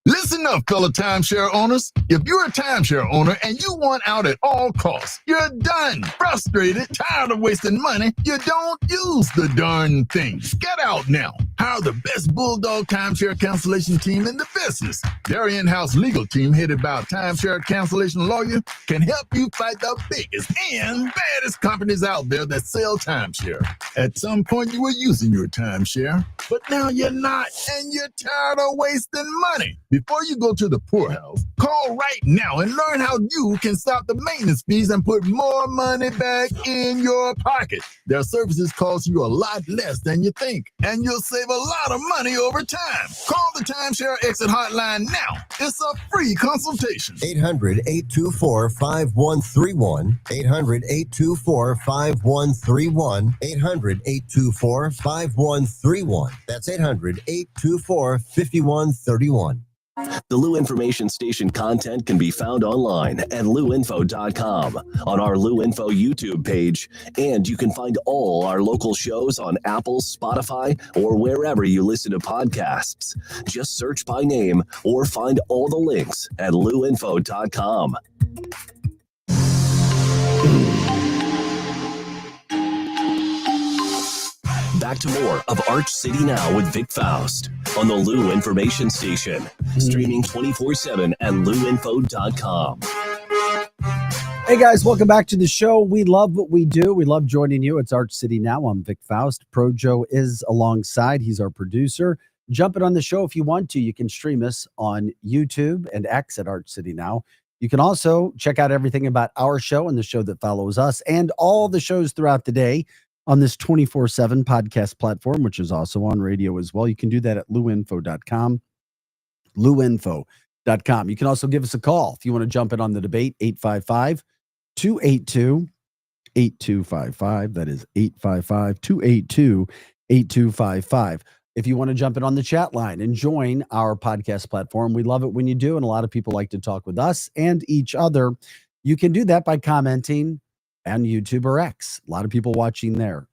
Listen up, fellow timeshare owners. If you're a timeshare owner and you want out at all costs, you're done. Frustrated, tired of wasting money, you don't use the darn thing. Get out now. Hire the best Bulldog timeshare cancellation team in the business. Their in-house legal team, headed by a timeshare cancellation lawyer, can help you fight the biggest and baddest companies out there that sell timeshare. At some point, you were using your timeshare, but now you're not, and you're tired of wasting money. Before you go to the poorhouse, call right now and learn how you can stop the maintenance fees and put more money back in your pocket. Their services cost you a lot less than you think, and you'll save a lot of money over time. Call the Timeshare Exit Hotline now. It's a free consultation. 800-824-5131. 800-824-5131. 800-824-5131. That's 800-824-5131. The Lou Information Station content can be found online at luinfo.com, on our Lou Info YouTube page, and you can find all our local shows on Apple, Spotify, or wherever you listen to podcasts. Just search by name or find all the links at luinfo.com. Back to more of Arch City Now with Vic Faust on the Lou Information Station, streaming 24/7 at luinfo.com. Hey guys, welcome back to the show. We love what we do. We love joining you. It's Arch City Now. I'm Vic Faust. Pro Joe is alongside. He's our producer. Jump in on the show if you want to. You can stream us on YouTube and X at Arch City Now. You can also check out everything about our show and the show that follows us and all the shows throughout the day on this 24/7 podcast platform, which is also on radio as well. You can do that at luinfo.com. luinfo.com. You can also give us a call if you want to jump in on the debate, 855-282-8255. That is 855-282-8255. If you want to jump in on the chat line and join our podcast platform, we love it when you do, and a lot of people like to talk with us and each other. You can do that by commenting on YouTube or X. A lot of people watching there.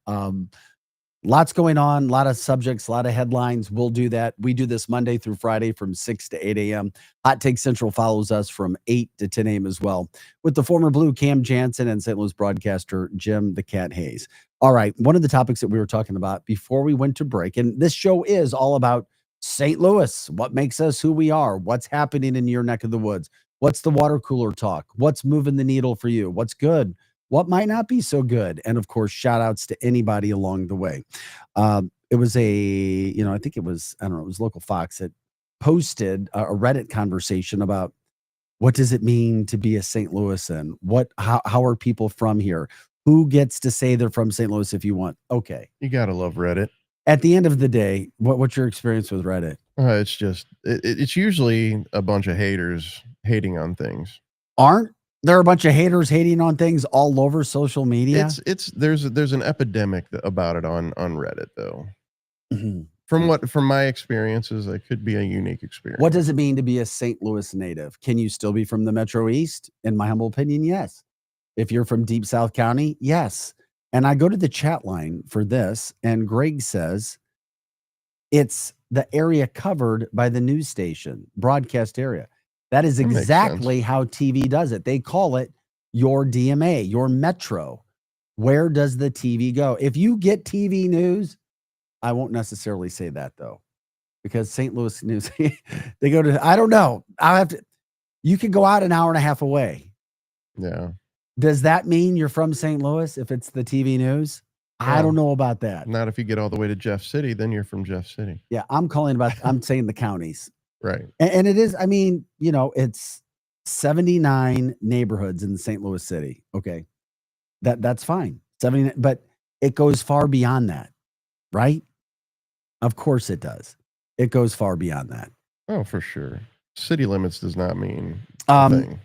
Lots going on, a lot of subjects, a lot of headlines. We'll do that. We do this Monday through Friday from 6 to 8 a.m. Hot Take Central follows us from 8 to 10 a.m. as well, with the former Blue Cam Jansen and St. Louis broadcaster Jim the Cat Hayes. All right, one of the topics that we were talking about before we went to break, and this show is all about St. Louis, what makes us who we are, what's happening in your neck of the woods, what's the water cooler talk, what's moving the needle for you, what's good, what might not be so good. And of course, shout outs to anybody along the way. It was I think it was Local Fox that posted a Reddit conversation about what does it mean to be a St. Louisan? How are people from here? Who gets to say they're from St. Louis if you want? Okay. You got to love Reddit. At the end of the day, what's your experience with Reddit? It's just, it's usually a bunch of haters hating on things. Aren't there are a bunch of haters hating on things all over social media? There's an epidemic about it on Reddit though. Mm-hmm. From my experiences, it could be a unique experience. What does it mean to be a St. Louis native? Can you still be from the Metro East? In my humble opinion, yes. If you're from Deep South County, yes. And I go to the chat line for this, and Greg says it's the area covered by the news station, broadcast area. That is exactly how TV does it. They call it your DMA, your metro. Where does the TV go? If you get TV news, I won't necessarily say that though, because St. Louis news, they go to, I don't know. You could go out an hour and a half away. Yeah. Does that mean you're from St. Louis if it's the TV news? I don't know about that. Not if you get all the way to Jeff City, then you're from Jeff City. Yeah, I'm saying the counties. Right. And it is, it's 79 neighborhoods in St. Louis City. Okay. That's fine. 79, but it goes far beyond that, right? Of course it does. It goes far beyond that. Oh, for sure. City limits does not mean a thing.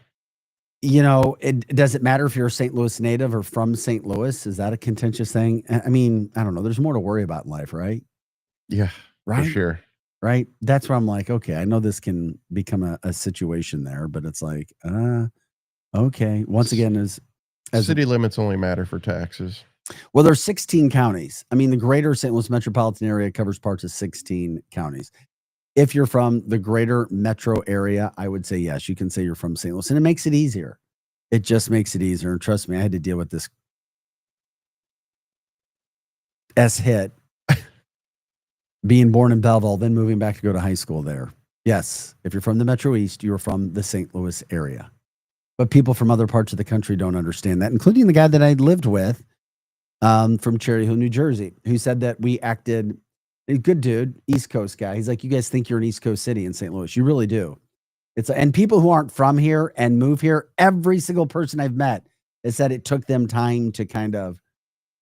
Does it matter if you're a St. Louis native or from St. Louis? Is that a contentious thing? I don't know. There's more to worry about in life, right? Yeah, right. For sure. Right. That's where I'm like, okay, I know this can become a situation there, but it's like, Okay. Once again, as city limits only matter for taxes. Well, there's 16 counties. I mean, the greater St. Louis metropolitan area covers parts of 16 counties. If you're from the greater metro area, I would say yes, you can say you're from St. Louis, and it makes it easier. It just makes it easier. And trust me, I had to deal with this hit being born in Belleville, then moving back to go to high school there. Yes, if you're from the Metro East, you're from the St. Louis area. But people from other parts of the country don't understand that, including the guy that I lived with from Cherry Hill, New Jersey, who said that we acted, a good dude, East Coast guy. He's like, you guys think you're an East Coast city in St. Louis. You really do. And people who aren't from here and move here, every single person I've met has said it took them time to kind of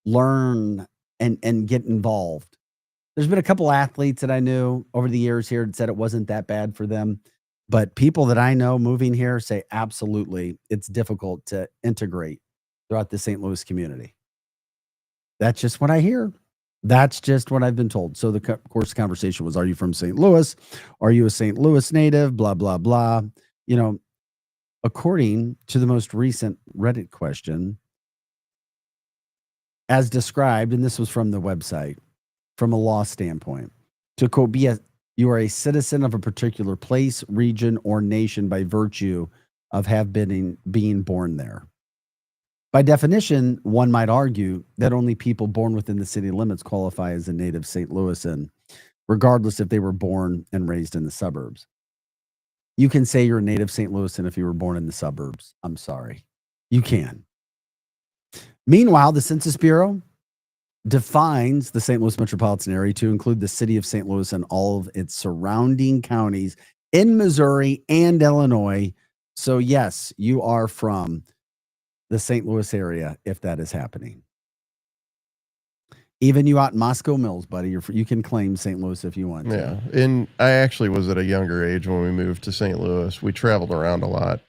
learn and get involved. There's been a couple athletes that I knew over the years here that said it wasn't that bad for them. But people that I know moving here say absolutely it's difficult to integrate throughout the St. Louis community. That's just what I hear. That's just what I've been told. So the course conversation was, are you from St. Louis? Are you a St. Louis native? Blah, blah, blah. You know, according to the most recent Reddit question, as described, and this was from the website, from a law standpoint, to quote, you are a citizen of a particular place, region, or nation by virtue of being born there. By definition, one might argue that only people born within the city limits qualify as a native St. Louisan, regardless if they were born and raised in the suburbs. You can say you're a native St. Louisan if you were born in the suburbs. I'm sorry. You can. Meanwhile, the Census Bureau defines the St. Louis metropolitan area to include the city of St. Louis and all of its surrounding counties in Missouri and Illinois. So yes, you are from the St. Louis area if that is happening. Even you out in Moscow Mills, buddy, you can claim St. Louis if you want to. Yeah, and I actually was at a younger age when we moved to St. Louis. We traveled around a lot.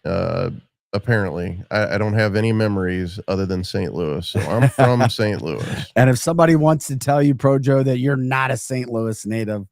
Apparently, I don't have any memories other than St. Louis, so I'm from St. Louis. And if somebody wants to tell you, Projo, that you're not a St. Louis native,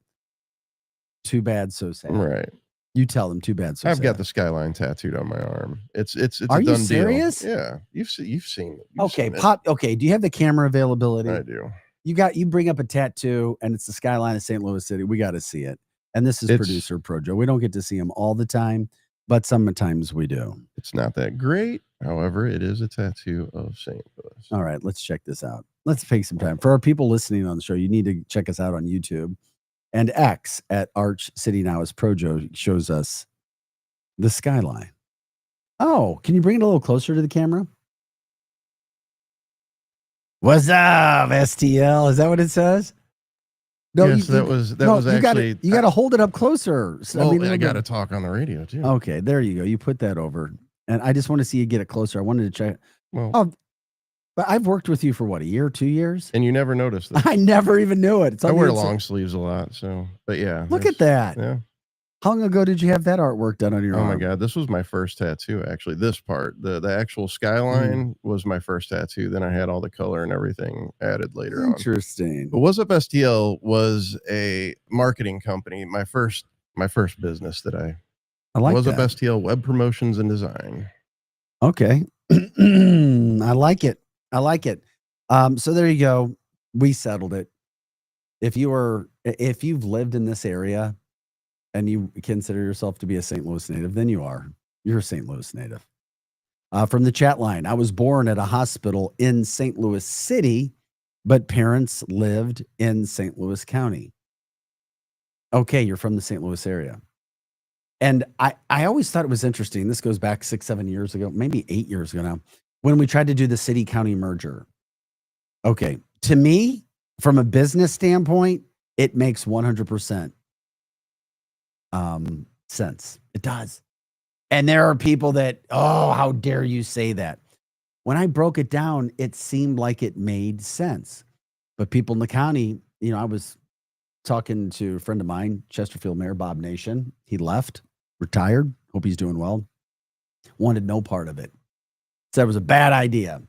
too bad, so sad. Right. You tell them, too bad, so I've sad. got the skyline tattooed on my arm. It's Are a you done serious? deal. Yeah, you've seen it. Okay, okay. Do you have the camera availability? I do. You bring up a tattoo, and it's the skyline of St. Louis City. We got to see it. And this is producer Projo. We don't get to see him all the time, but sometimes we do. It's not that great. However, it is a tattoo of St. Louis. All right, let's check this out. Let's take some time. For our people listening on the show, you need to check us out on YouTube and X at Arch City Now as Projo shows us the skyline. Oh, can you bring it a little closer to the camera? What's up, STL? Is that what it says? No, yes, that was actually. You got to hold it up closer. I got to talk on the radio too. Okay, there you go. You put that over, and I just want to see you get it closer. I wanted to check. Well, but I've worked with you for what, a year, 2 years, and you never noticed that. I never even knew it. I wear long sleeves a lot, so. But yeah, look at that. Yeah. How long ago did you have that artwork done on your arm? Oh my God, this was my first tattoo. Actually, this part, the actual skyline was my first tattoo. Then I had all the color and everything added later on. Interesting. But What's Up STL was a marketing company. My first business that I like. What's Up that. STL Web Promotions and Design. Okay, I like it. I like it. So there you go. We settled it. If you've lived in this area and you consider yourself to be a St. Louis native, then you're a St. Louis native. From the chat line, I was born at a hospital in St. Louis City, but parents lived in St. Louis County. Okay, you're from the St. Louis area. And I always thought it was interesting. This goes back 6-7 years ago, maybe 8 years ago now, when we tried to do the city-county merger. Okay, to me, from a business standpoint, it makes 100% sense. It does. And there are people that, oh, how dare you say that? When I broke it down, it seemed like it made sense. But people in the county, I was talking to a friend of mine, Chesterfield Mayor Bob Nation. He left, retired. Hope he's doing well. Wanted no part of it. Said it was a bad idea.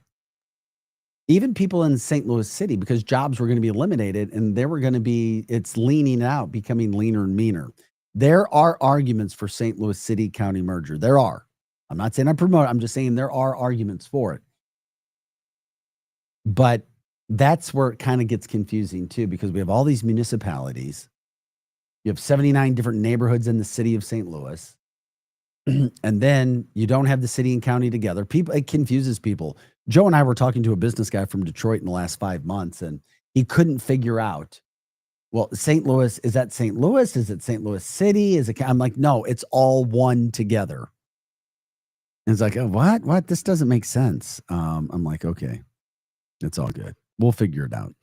Even people in St. Louis City, because jobs were going to be eliminated and it's leaning out, becoming leaner and meaner. There are arguments for St. Louis City County merger. There are. I'm not saying I promote it. I'm just saying there are arguments for it. But that's where it kind of gets confusing too, because we have all these municipalities. You have 79 different neighborhoods in the city of St. Louis. And then you don't have the city and county together. It confuses people. Joe and I were talking to a business guy from Detroit in the last 5 months, and he couldn't figure out, well, St. Louis, is that St. Louis? Is it St. Louis City? I'm like, no, it's all one together. And it's like, oh, what? This doesn't make sense. I'm like, okay, it's all good. We'll figure it out.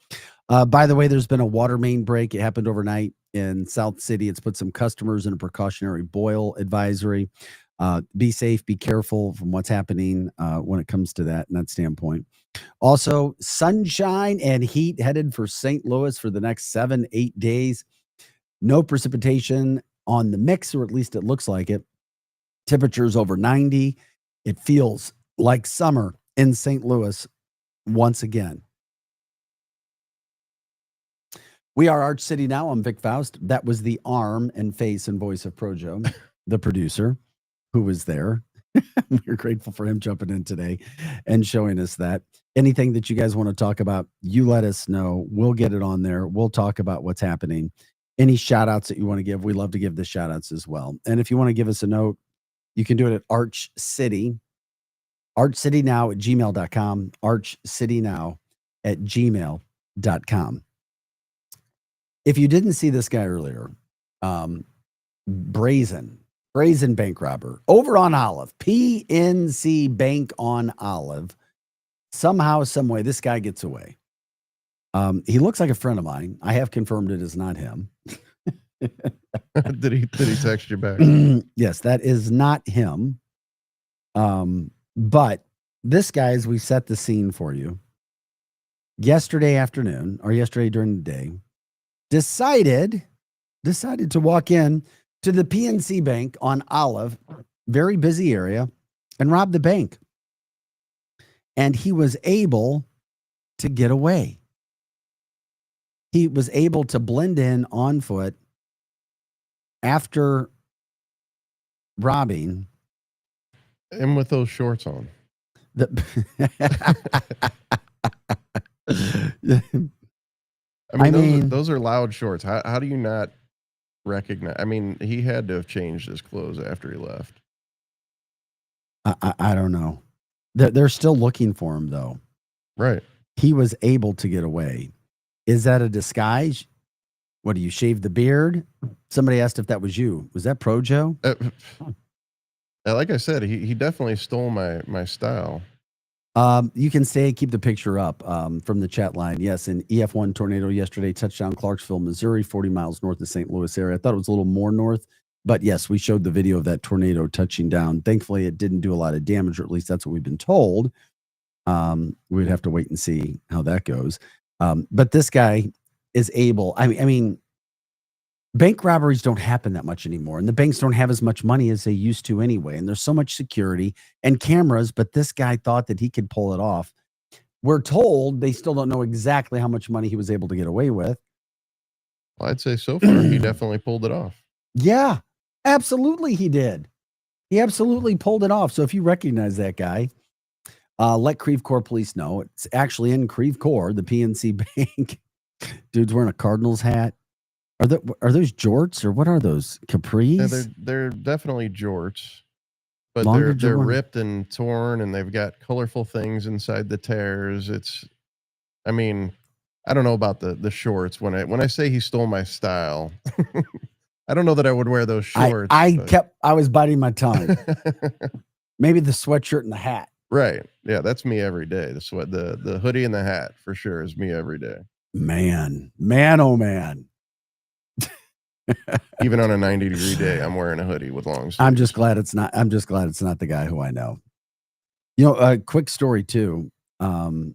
By the way, there's been a water main break. It happened overnight in South City. It's put some customers in a precautionary boil advisory. Be safe, be careful from what's happening when it comes to that and that standpoint. Also, sunshine and heat headed for St. Louis for the next 7-8 days. No precipitation on the mix, or at least it looks like it. Temperatures over 90. It feels like summer in St. Louis once again. We are Arch City Now. I'm Vic Faust. That was the arm and face and voice of Projo, the producer who was there. We're grateful for him jumping in today and showing us that. Anything that you guys want to talk about, you let us know. We'll get it on there. We'll talk about what's happening. Any shout outs that you want to give, we love to give the shout outs as well. And if you want to give us a note, you can do it at Arch City. ArchCityNow@gmail.com. ArchCityNow@gmail.com. If you didn't see this guy earlier, brazen bank robber over on Olive, PNC Bank on Olive. Somehow, some way, this guy gets away. He looks like a friend of mine. I have confirmed it is not him. Did he text you back? Yes, that is not him. But this guy, as we set the scene for you, yesterday afternoon or yesterday during the day, decided to walk in to the PNC Bank on Olive, very busy area, and rob the bank. And he was able to get away. He was able to blend in on foot after robbing. And with those shorts on. I mean, those are loud shorts. How do you not recognize? I mean, he had to have changed his clothes after he left. I don't know. They're still looking for him, though. Right. He was able to get away. Is that a disguise? What, do you shave the beard? Somebody asked if that was you. Was that Projo? Like I said, he definitely stole my style. You can keep the picture up from the chat line. Yes, an EF1 tornado yesterday, touchdown Clarksville, Missouri, 40 miles north of St. Louis area. I thought it was a little more north, but yes, we showed the video of that tornado touching down. Thankfully, it didn't do a lot of damage, or at least that's what we've been told. We'd have to wait and see how that goes. But this guy is able. I mean, bank robberies don't happen that much anymore, and the banks don't have as much money as they used to anyway. And there's so much security and cameras, but this guy thought that he could pull it off. We're told they still don't know exactly how much money he was able to get away with. Well, I'd say so far he definitely pulled it off. Yeah, absolutely he did. He absolutely pulled it off. So if you recognize that guy, let Creve Coeur Police know. It's actually in Creve Coeur, the PNC Bank. Dude's wearing a Cardinals hat. Are those jorts, or what are those? Capris? Yeah, they're definitely jorts, but Longer they're jorts. ripped and torn, and they've got colorful things inside the tears. I mean, I don't know about the shorts. When I say he stole my style, I don't know that I would wear those shorts. I was biting my tongue. Maybe the sweatshirt and the hat. Right. Yeah, that's me every day. The hoodie and the hat for sure is me every day. Man, oh man. Even on a 90-degree day, I'm wearing a hoodie with long sleeves. I'm just glad it's not the guy who I know. You know, a quick story too. The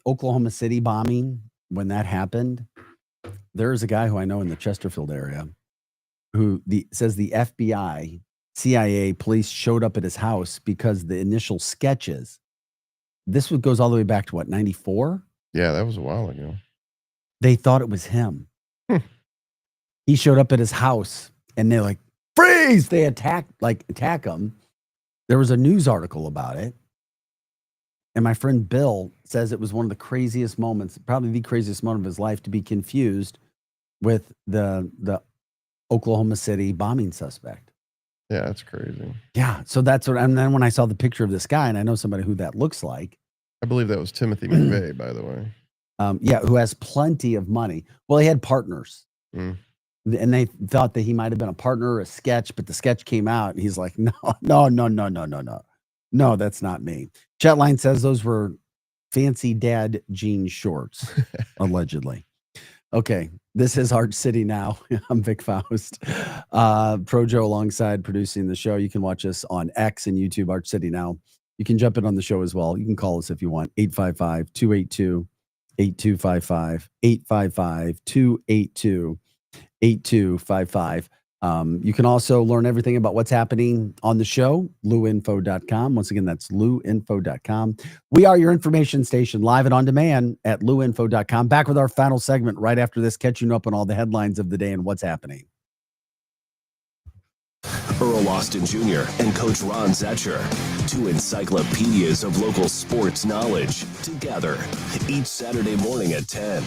Oklahoma City bombing, when that happened, there's a guy who I know in the Chesterfield area who says the FBI, CIA, police showed up at his house because the initial sketches. This goes all the way back to what, 94? Yeah, that was a while ago. They thought it was him. He showed up at his house and they're like, freeze. They attack them. There was a news article about it. And my friend Bill says it was one of the craziest moments, probably the craziest moment of his life, to be confused with the Oklahoma City bombing suspect. Yeah, that's crazy. Yeah. So that's what, and then when I saw the picture of this guy, and I know somebody who that looks like. I believe that was Timothy McVeigh, by the way. Yeah, who has plenty of money. Well, he had partners. Mm. And they thought that he might have been a partner or a sketch, but the sketch came out and he's like, no, that's not me. Chatline says those were fancy dad jean shorts, allegedly. Okay, this is Arch City Now. I'm Vic Faust. Pro Joe alongside producing the show. You can watch us on X and YouTube, Arch City Now. You can jump in on the show as well. You can call us if you want, 855-282-8255, 855-282-8255. You can also learn everything about what's happening on the show, luinfo.com. Once again, that's luinfo.com. We are your information station, live and on demand at luinfo.com. Back with our final segment right after this, catching up on all the headlines of the day and what's happening. Earl Austin Jr. and Coach Ron Zetcher, two encyclopedias of local sports knowledge, together each Saturday morning at 10.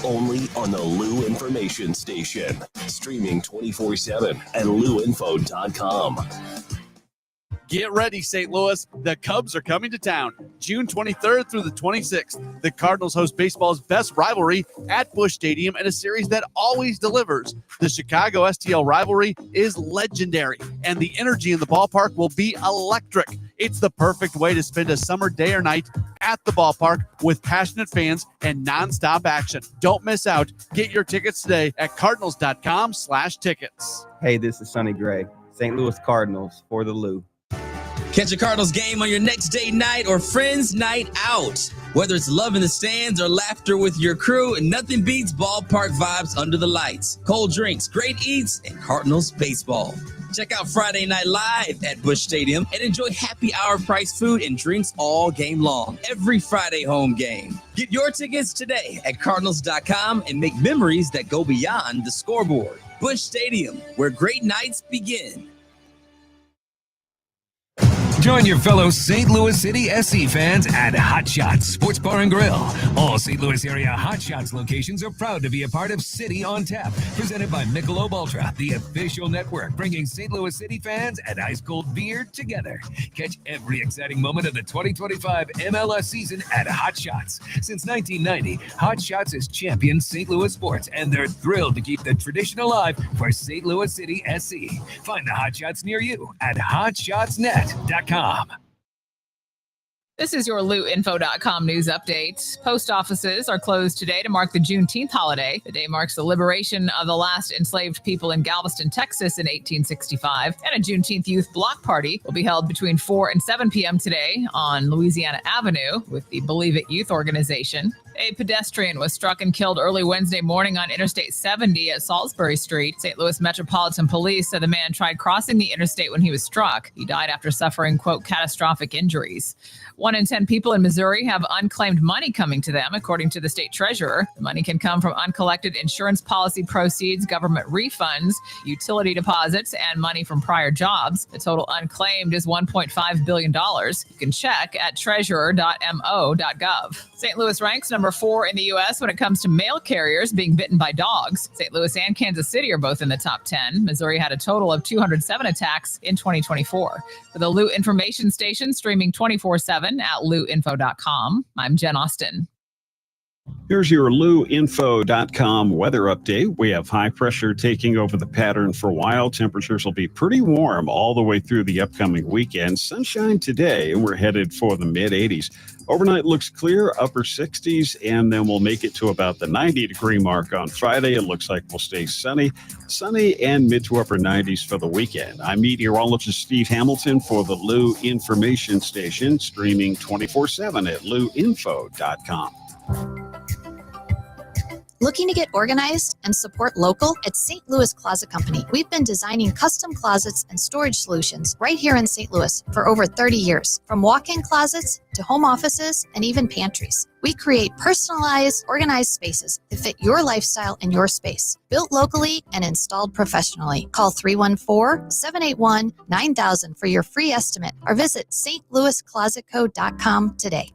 Only on the Lou Information Station. Streaming 24/7 at luinfo.com. Get ready, St. Louis. The Cubs are coming to town June 23rd through the 26th. The Cardinals host baseball's best rivalry at Busch Stadium in a series that always delivers. The Chicago STL rivalry is legendary, and the energy in the ballpark will be electric. It's the perfect way to spend a summer day or night at the ballpark with passionate fans and nonstop action. Don't miss out. Get your tickets today at cardinals.com/tickets. Hey, this is Sonny Gray, St. Louis Cardinals for the Lou. Catch a Cardinals game on your next date night or friends night out. Whether it's love in the stands or laughter with your crew, nothing beats ballpark vibes under the lights. Cold drinks, great eats, and Cardinals baseball. Check out Friday Night Live at Busch Stadium and enjoy happy hour price food and drinks all game long. Every Friday home game. Get your tickets today at cardinals.com and make memories that go beyond the scoreboard. Busch Stadium, where great nights begin. Join your fellow St. Louis City SC fans at Hot Shots Sports Bar and Grill. All St. Louis area Hot Shots locations are proud to be a part of City on Tap, presented by Michelob Ultra, the official network bringing St. Louis City fans and ice cold beer together. Catch every exciting moment of the 2025 MLS season at Hot Shots. Since 1990, Hot Shots has championed St. Louis sports, and they're thrilled to keep the tradition alive for St. Louis City SC. Find the Hot Shots near you at hotshotsnet.com. This is your LootInfo.com news update. Post offices are closed today to mark the Juneteenth holiday. The day marks the liberation of the last enslaved people in Galveston, Texas in 1865. And a Juneteenth youth block party will be held between 4 and 7 p.m. today on Louisiana Avenue with the Believe It Youth Organization. A pedestrian was struck and killed early Wednesday morning on Interstate 70 at Salisbury Street. St. Louis Metropolitan Police said the man tried crossing the interstate when he was struck. He died after suffering, quote, catastrophic injuries. 1 in 10 people in Missouri have unclaimed money coming to them, according to the state treasurer. The money can come from uncollected insurance policy proceeds, government refunds, utility deposits, and money from prior jobs. The total unclaimed is $1.5 billion. You can check at treasurer.mo.gov. St. Louis ranks number 4 in the U.S. when it comes to mail carriers being bitten by dogs. St. Louis and Kansas City are both in the top 10. Missouri had a total of 207 attacks in 2024. For the Lou Information Station, streaming 24/7 at luinfo.com, I'm Jen Austin. Here's your luinfo.com weather update. We have high pressure taking over the pattern for a while. Temperatures will be pretty warm all the way through the upcoming weekend. Sunshine today, and we're headed for the mid-80s. Overnight looks clear, upper 60s, and then we'll make it to about the 90-degree mark on Friday. It looks like we'll stay sunny and mid to upper 90s for the weekend. I'm meteorologist Steve Hamilton for the Lou Information Station, streaming 24/7 at luinfo.com. Looking to get organized and support local? At St. Louis Closet Company, we've been designing custom closets and storage solutions right here in St. Louis for over 30 years. From walk-in closets to home offices and even pantries. We create personalized, organized spaces that fit your lifestyle and your space. Built locally and installed professionally. Call 314-781-9000 for your free estimate or visit stlouisclosetco.com today.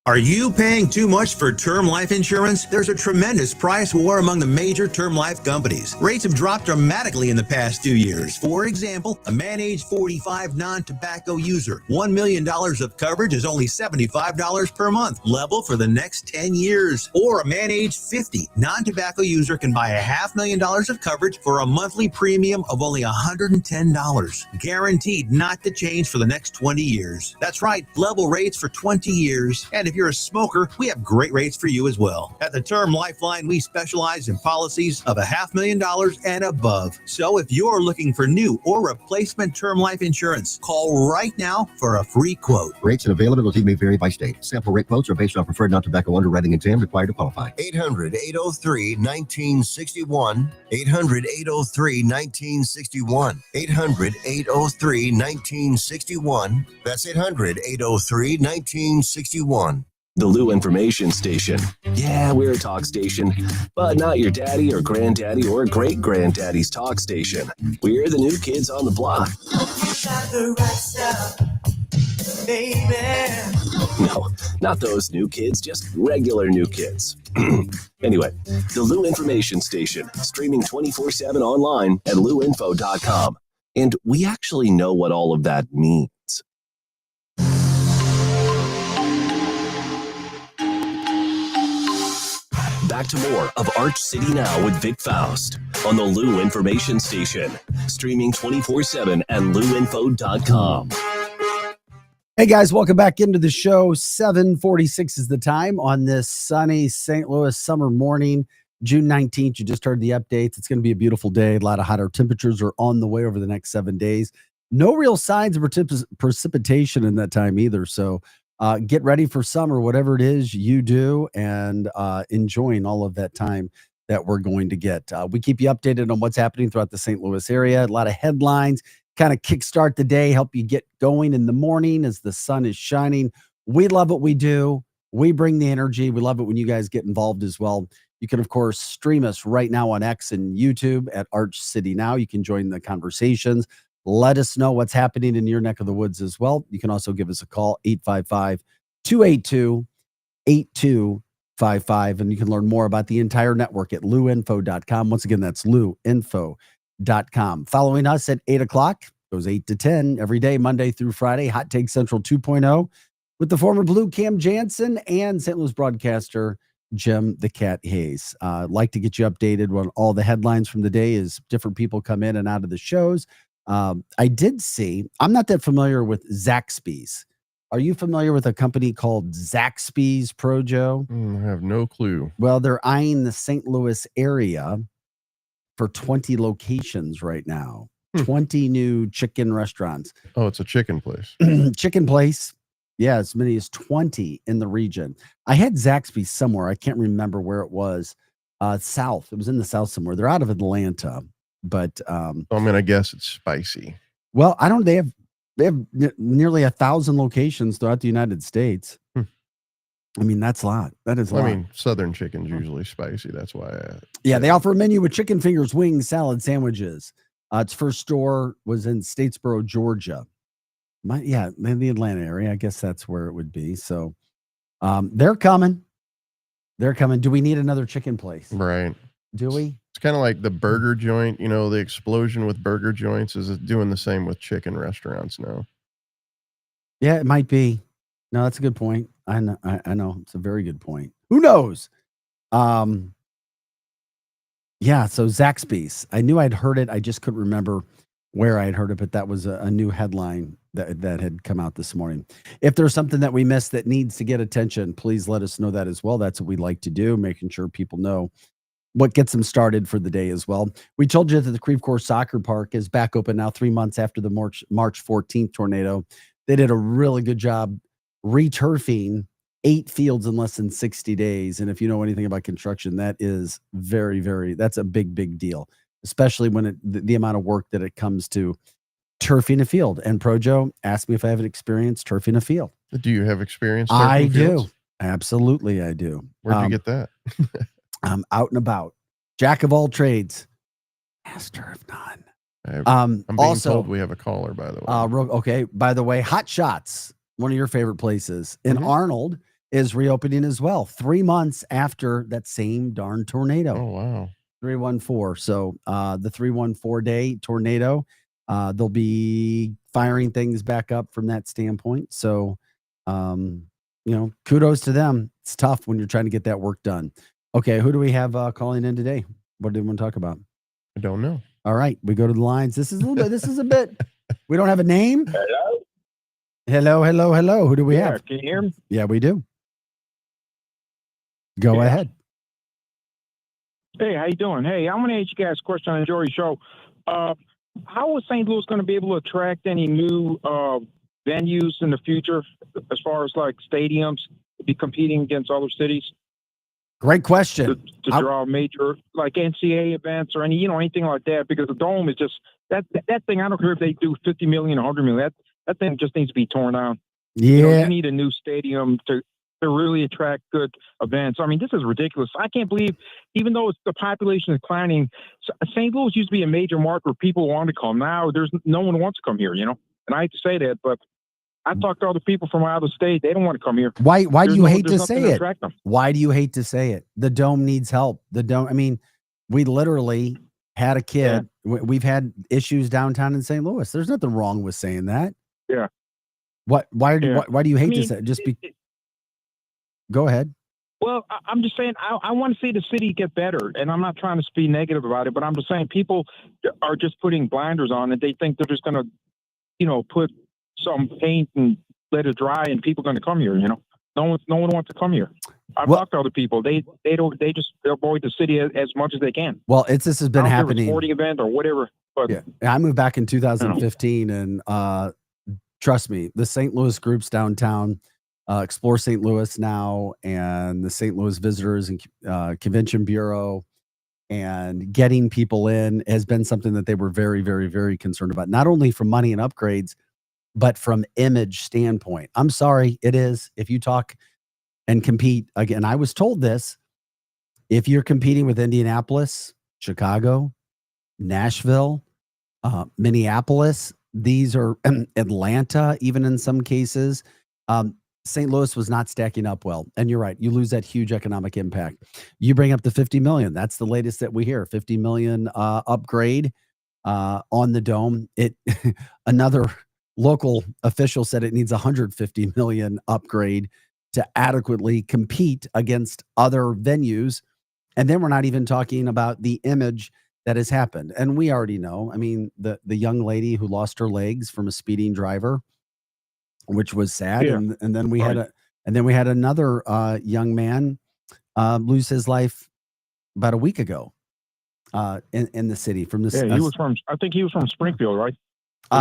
Are you paying too much for term life insurance? There's a tremendous price war among the major term life companies. Rates have dropped dramatically in the past 2 years. For example, a man age 45 non-tobacco user, $1 million of coverage is only $75 per month, level for the next 10 years. Or a man age 50 non-tobacco user can buy $500,000 of coverage for a monthly premium of only $110, guaranteed not to change for the next 20 years. That's right, level rates for 20 years. And if you're a smoker, we have great rates for you as well. At the Term Lifeline, we specialize in policies of $500,000 and above. So if you're looking for new or replacement term life insurance, call right now for a free quote. Rates and availability may vary by state. Sample rate quotes are based on preferred non-tobacco underwriting exam required to qualify. 800-803-1961. 800-803-1961. 800-803-1961. That's 800-803-1961. The Lou Information Station. Yeah, we're a talk station, but not your daddy or granddaddy or great-granddaddy's talk station. We're the new kids on the block. No, not those new kids, just regular new kids. Anyway, the Lou Information Station, streaming 24/7 online at louinfo.com. And we actually know what all of that means. Back to more of Arch City Now with Vic Faust on the Lou Information Station, streaming 24/7 at louinfo.com. Hey guys, welcome back into the show. 7:46 is the time on this sunny St. Louis summer morning, June 19th. You just heard the updates. It's going to be a beautiful day. A lot of hotter temperatures are on the way over the next 7 days. No real signs of precipitation in that time either. So get ready for summer, whatever it is you do, and enjoying all of that time that we're going to get. We keep you updated on what's happening throughout the St. Louis area. A lot of headlines, kind of kickstart the day, help you get going in the morning as the sun is shining. We love what we do. We bring the energy. We love it when you guys get involved as well. You can, of course, stream us right now on X and YouTube at Arch City Now. You can join the conversations. Let us know what's happening in your neck of the woods as well. You can also give us a call, 855-282-8255. And you can learn more about the entire network at louinfo.com. Once again, that's louinfo.com. Following us at 8 o'clock, goes 8 to 10 every day, Monday through Friday, Hot Take Central 2.0 with the former Blue Cam Jansen and St. Louis broadcaster Jim the Cat Hayes. Like to get you updated on all the headlines from the day as different people come in and out of the shows. I did see, I'm not that familiar with Zaxby's. Are you familiar with a company called Zaxby's, Pro Joe? I have no clue. Well, they're eyeing the St. Louis area for 20 locations right now. 20 new chicken restaurants. Oh, it's a chicken place. Chicken place. Yeah, as many as 20 in the region. I had Zaxby's somewhere. I can't remember where it was. South. It was in the South somewhere. They're out of Atlanta. But I'm gonna guess it's spicy. Well, I don't. They have nearly 1,000 locations throughout the United States. I mean, that's a lot. That is a lot. I mean, Southern chicken's usually spicy. That's why. Yeah, they offer a menu with chicken fingers, wings, salad, sandwiches. Its first store was in Statesboro, Georgia. In the Atlanta area. I guess that's where it would be. So, they're coming. They're coming. Do we need another chicken place? Right. Do we? It's kind of like the burger joint, the explosion with burger joints is doing the same with chicken restaurants now. Yeah, it might be. No, that's a good point. I know. It's a very good point. Who knows? Yeah, so Zaxby's. I knew I'd heard it. I just couldn't remember where I'd heard it, but that was a new headline that had come out this morning. If there's something that we missed that needs to get attention, please let us know that as well. That's what we like to do, making sure people know what gets them started for the day as well. We told you that the Creve Coeur Soccer Park is back open now 3 months after the March 14th tornado. They did a really good job returfing 8 fields in less than 60 days. And if you know anything about construction, that is that's a big deal, especially when the amount of work that it comes to turfing a field. And Projo asked me if I have experience turfing a field. Do you have experience? I turfing do. fields? Absolutely, I do. Where'd you get that? I'm out and about. Jack of all trades, master of none. I'm being also, told we have a caller, by the way. Okay. By the way, Hot Shots, one of your favorite places in Arnold, is reopening as well. 3 months after that same darn tornado. Oh, wow. 314. So the 314 day tornado, they'll be firing things back up from that standpoint. So, kudos to them. It's tough when you're trying to get that work done. Okay, who do we have calling in today? What do we want to talk about? I don't know. All right, we go to the lines. This is a bit. We don't have a name. Hello. Who do we have? Can you hear me? Yeah, we do. Go ahead. Hey, how you doing? Hey, I'm going to ask you guys a question. I enjoy your show. How is St. Louis going to be able to attract any new venues in the future, as far as like stadiums, to be competing against other cities? Great question. To draw major like NCAA events or anything like that, because the Dome is just that thing. I don't care if they do 50 million, 100 million. That thing just needs to be torn down. Yeah, you need a new stadium to really attract good events. I mean, this is ridiculous. I can't believe, even though the population is declining, St. Louis used to be a major market where people wanted to come. Now there's no one wants to come here. And I hate to say that, but I talked to other people from out of state. They don't want to come here. Why do you hate to say it? Attract them. Why do you hate to say it? The Dome needs help. We literally had a kid. Yeah. We've had issues downtown in St. Louis. There's nothing wrong with saying that. Yeah. Why do you hate to say it? Just go ahead. Well, I'm just saying I want to see the city get better, and I'm not trying to be negative about it, but I'm just saying people are just putting blinders on, and they think they're just going to, put some paint and let it dry, and people are going to come here. No one wants to come here. I've talked to other people. They just avoid the city as much as they can. Well, this has been happening. Sporting event or whatever. But yeah, I moved back in 2015, and trust me, the St. Louis groups downtown, Explore St. Louis now, and the St. Louis Visitors and Convention Bureau, and getting people in has been something that they were very, very, very concerned about. Not only from money and upgrades, but from image standpoint. I'm sorry, it is. If you talk and compete again, I was told this. If you're competing with Indianapolis, Chicago, Nashville, Minneapolis, these are Atlanta, even in some cases. St. Louis was not stacking up well. And you're right. You lose that huge economic impact. You bring up the 50 million. That's the latest that we hear. 50 million upgrade on the Dome. Another local official said it needs 150 million upgrade to adequately compete against other venues. And then we're not even talking about the image that has happened. And we already know, the young lady who lost her legs from a speeding driver, which was sad. Yeah. And then we had another young man lose his life about a week ago in the city from this. Yeah, I think he was from Springfield, right?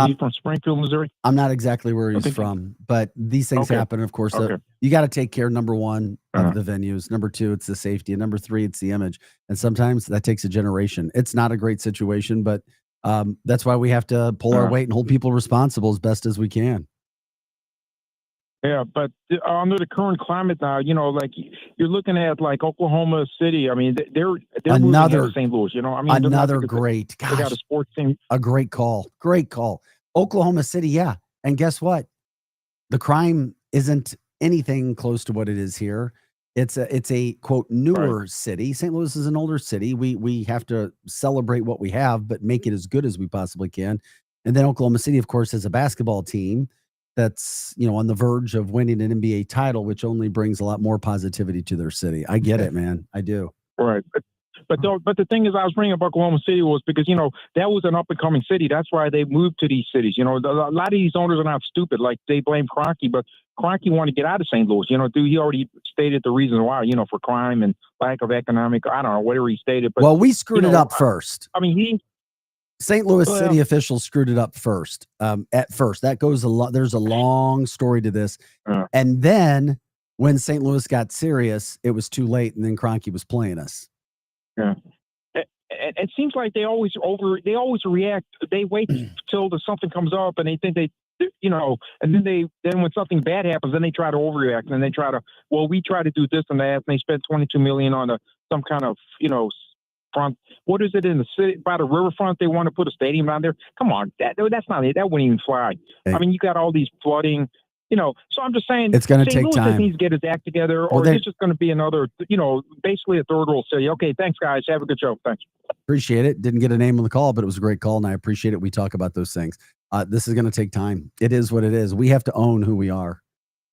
He's from Springfield, Missouri. I'm not exactly where he's from, but these things happen. Of course, you got to take care. Number one, of the venues. Number two, it's the safety. And number three, it's the image. And sometimes that takes a generation. It's not a great situation, but that's why we have to pull our weight and hold people responsible as best as we can. Yeah, but under the current climate now, like you're looking at like Oklahoma City. They're another moving St. Louis. Another great. They got a sports team. A great call. Great call. Oklahoma City, yeah. And guess what? The crime isn't anything close to what it is here. It's a quote newer city. St. Louis is an older city. We have to celebrate what we have, but make it as good as we possibly can. And then Oklahoma City, of course, has a basketball team that's on the verge of winning an NBA title, which only brings a lot more positivity to their city. I get it, man. I do. Right. But the thing is, I was bringing up Oklahoma City was because, that was an up-and-coming city. That's why they moved to these cities. A lot of these owners are not stupid. Like, they blame Kroenke, but Kroenke wanted to get out of St. Louis. He already stated the reason why, for crime and lack of economic, I don't know, whatever he stated. But, we screwed it up first. St. Louis Well, city officials screwed it up first. At first, that goes a lot. There's a long story to this. And then when St. Louis got serious, it was too late, and then Kroenke was playing us. Yeah. It seems like they always react. They wait till something comes up and they think and then when something bad happens, then they try to overreact and they try to, we try to do this and that, and they spend $22 million on some kind of, front. What is it in the city by the riverfront? They want to put a stadium down there. Come on, that's not it. That wouldn't even fly. Hey. I mean, you got all these flooding. So I'm just saying it's going to take Louis time. Needs to get his act together, or it's just going to be another, basically a third world city. Okay, thanks, guys. Have a good show. Thanks. Appreciate it. Didn't get a name on the call, but it was a great call, and I appreciate it. We talk about those things. This is going to take time. It is what it is. We have to own who we are.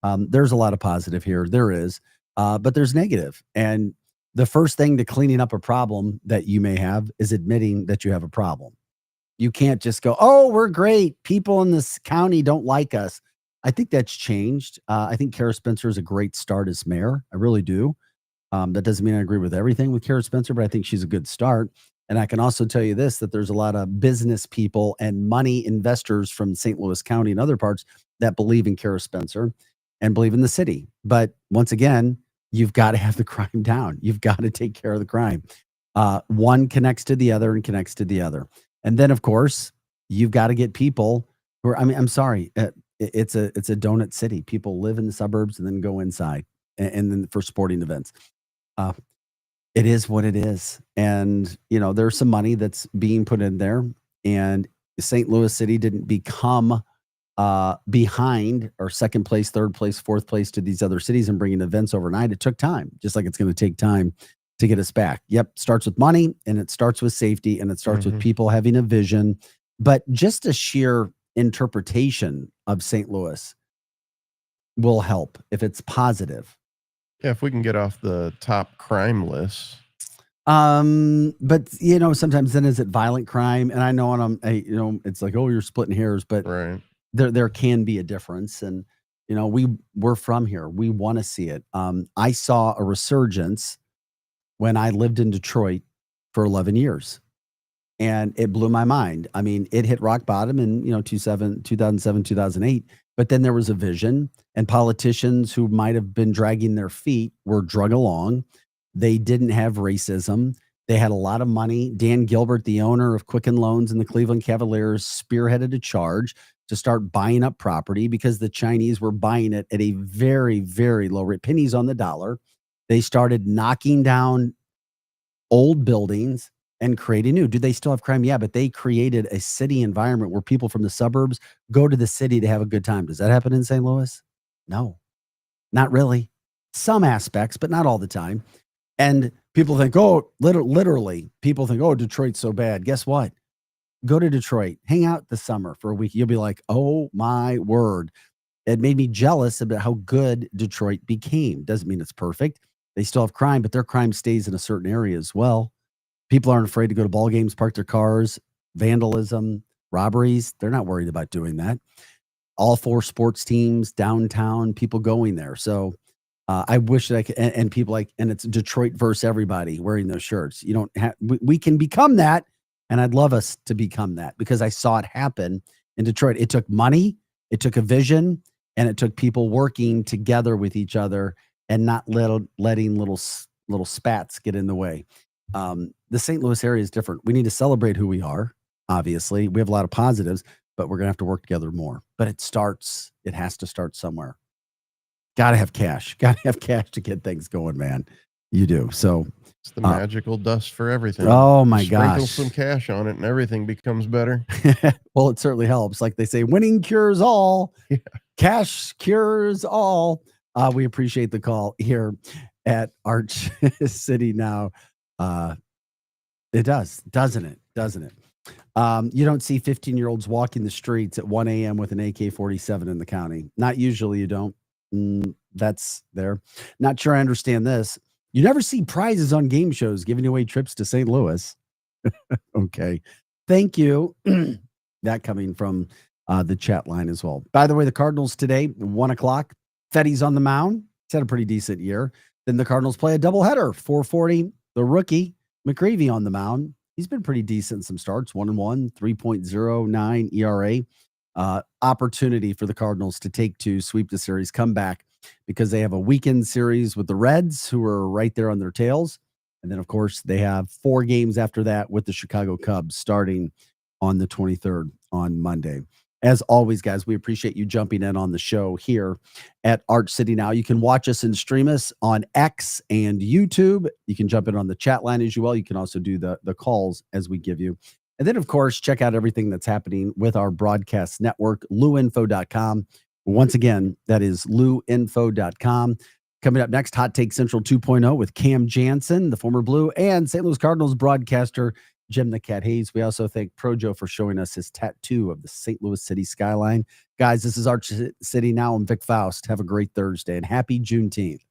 There's a lot of positive here. There is, but there's negative. And the first thing to cleaning up a problem that you may have is admitting that you have a problem. You can't just go, oh, we're great. People in this county don't like us. I think that's changed. I think Kara Spencer is a great start as mayor. I really do. That doesn't mean I agree with everything with Kara Spencer, but I think she's a good start. And I can also tell you this, that there's a lot of business people and money investors from St. Louis County and other parts that believe in Kara Spencer and believe in the city. But once again, you've got to have the crime down. You've got to take care of the crime. One connects to the other and connects to the other. And then, of course, you've got to get people who are, I'm sorry, it's a donut city. People live in the suburbs and then go inside and then for sporting events. It is what it is. And, there's some money that's being put in there, and St. Louis City didn't become behind or second place, third place, fourth place to these other cities and bringing events overnight. It took time, just like it's going to take time to get us back. Yep. Starts with money, and it starts with safety, and it starts with people having a vision, but just a sheer interpretation of St. Louis will help if it's positive. Yeah, if we can get off the top crime list. But sometimes then is it violent crime? And I know it's like, oh, you're splitting hairs, but right. There can be a difference. And we're from here. We want to see it. I saw a resurgence when I lived in Detroit for 11 years. And it blew my mind. I mean, it hit rock bottom in 2007, 2008. But then there was a vision, and politicians who might have been dragging their feet were drug along. They didn't have racism. They had a lot of money. Dan Gilbert, the owner of Quicken Loans and the Cleveland Cavaliers, spearheaded a charge to start buying up property because the Chinese were buying it at a very, very low rate, pennies on the dollar. They started knocking down old buildings and creating new. Do they still have crime? Yeah, but they created a city environment where people from the suburbs go to the city to have a good time. Does that happen in St. Louis? No, not really. Some aspects, but not all the time. And people think, oh, literally, people think, oh, Detroit's so bad. Guess what? Go to Detroit, hang out this summer for a week. You'll be like, oh my word. It made me jealous about how good Detroit became. Doesn't mean it's perfect. They still have crime, but their crime stays in a certain area as well. People aren't afraid to go to ball games, park their cars, vandalism, robberies. They're not worried about doing that. All 4 sports teams downtown, people going there. So I wish that I could, and people and it's Detroit versus everybody wearing those shirts. You don't have, we can become that. And I'd love us to become that because I saw it happen in Detroit. It took money, it took a vision, and it took people working together with each other and not letting little spats get in the way. The St. Louis area is different. We need to celebrate who we are. Obviously, we have a lot of positives, but we're going to have to work together more. But it has to start somewhere. Got to have cash. Got to have cash to get things going, man. You do. So it's the magical dust for everything. Oh my Sprinkle gosh. some cash on it and everything becomes better. Well, it certainly helps. Like they say, winning cures all. Yeah. Cash cures all. We appreciate the call here at Arch City Now. It does, doesn't it? Doesn't it? You don't see 15-year-olds walking the streets at 1 a.m. with an AK-47 in the county. Not usually, you don't. That's there. Not sure I understand this. You never see prizes on game shows giving away trips to St. Louis. Okay. Thank you. That coming from the chat line as well. By the way, the Cardinals today, 1 o'clock. Fetty's on the mound. He's had a pretty decent year. Then the Cardinals play a doubleheader. 4:40. The rookie, McGreevy, on the mound. He's been pretty decent in some starts. 1-1, 3.09 ERA. Opportunity for the Cardinals to take 2, sweep the series, come back. because they have a weekend series with the Reds, who are right there on their tails. And then, of course, they have 4 games after that with the Chicago Cubs starting on the 23rd on Monday. As always, guys, we appreciate you jumping in on the show here at Arch City Now. You can watch us and stream us on X and YouTube. You can jump in on the chat line as well. You can also do the calls as we give you. And then, of course, check out everything that's happening with our broadcast network, luinfo.com. Once again, that is luinfo.com. Coming up next, Hot Take Central 2.0 with Cam Jansen, the former Blue, and St. Louis Cardinals broadcaster Jim the Cat Hayes. We also thank Projo for showing us his tattoo of the St. Louis City skyline. Guys, this is Arch City Now. I'm Vic Faust. Have a great Thursday and happy Juneteenth.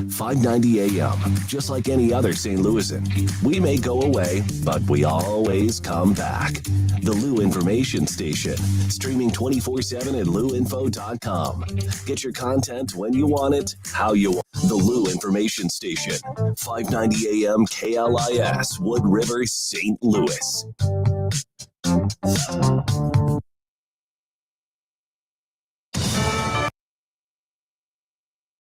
590 AM, just like any other St. Louisan. We may go away, but we always come back. The Lou Information Station, streaming 24/7 at luinfo.com. Get your content when you want it, how you want. The Lou Information Station, 590 AM KLIS, Wood River, St. Louis.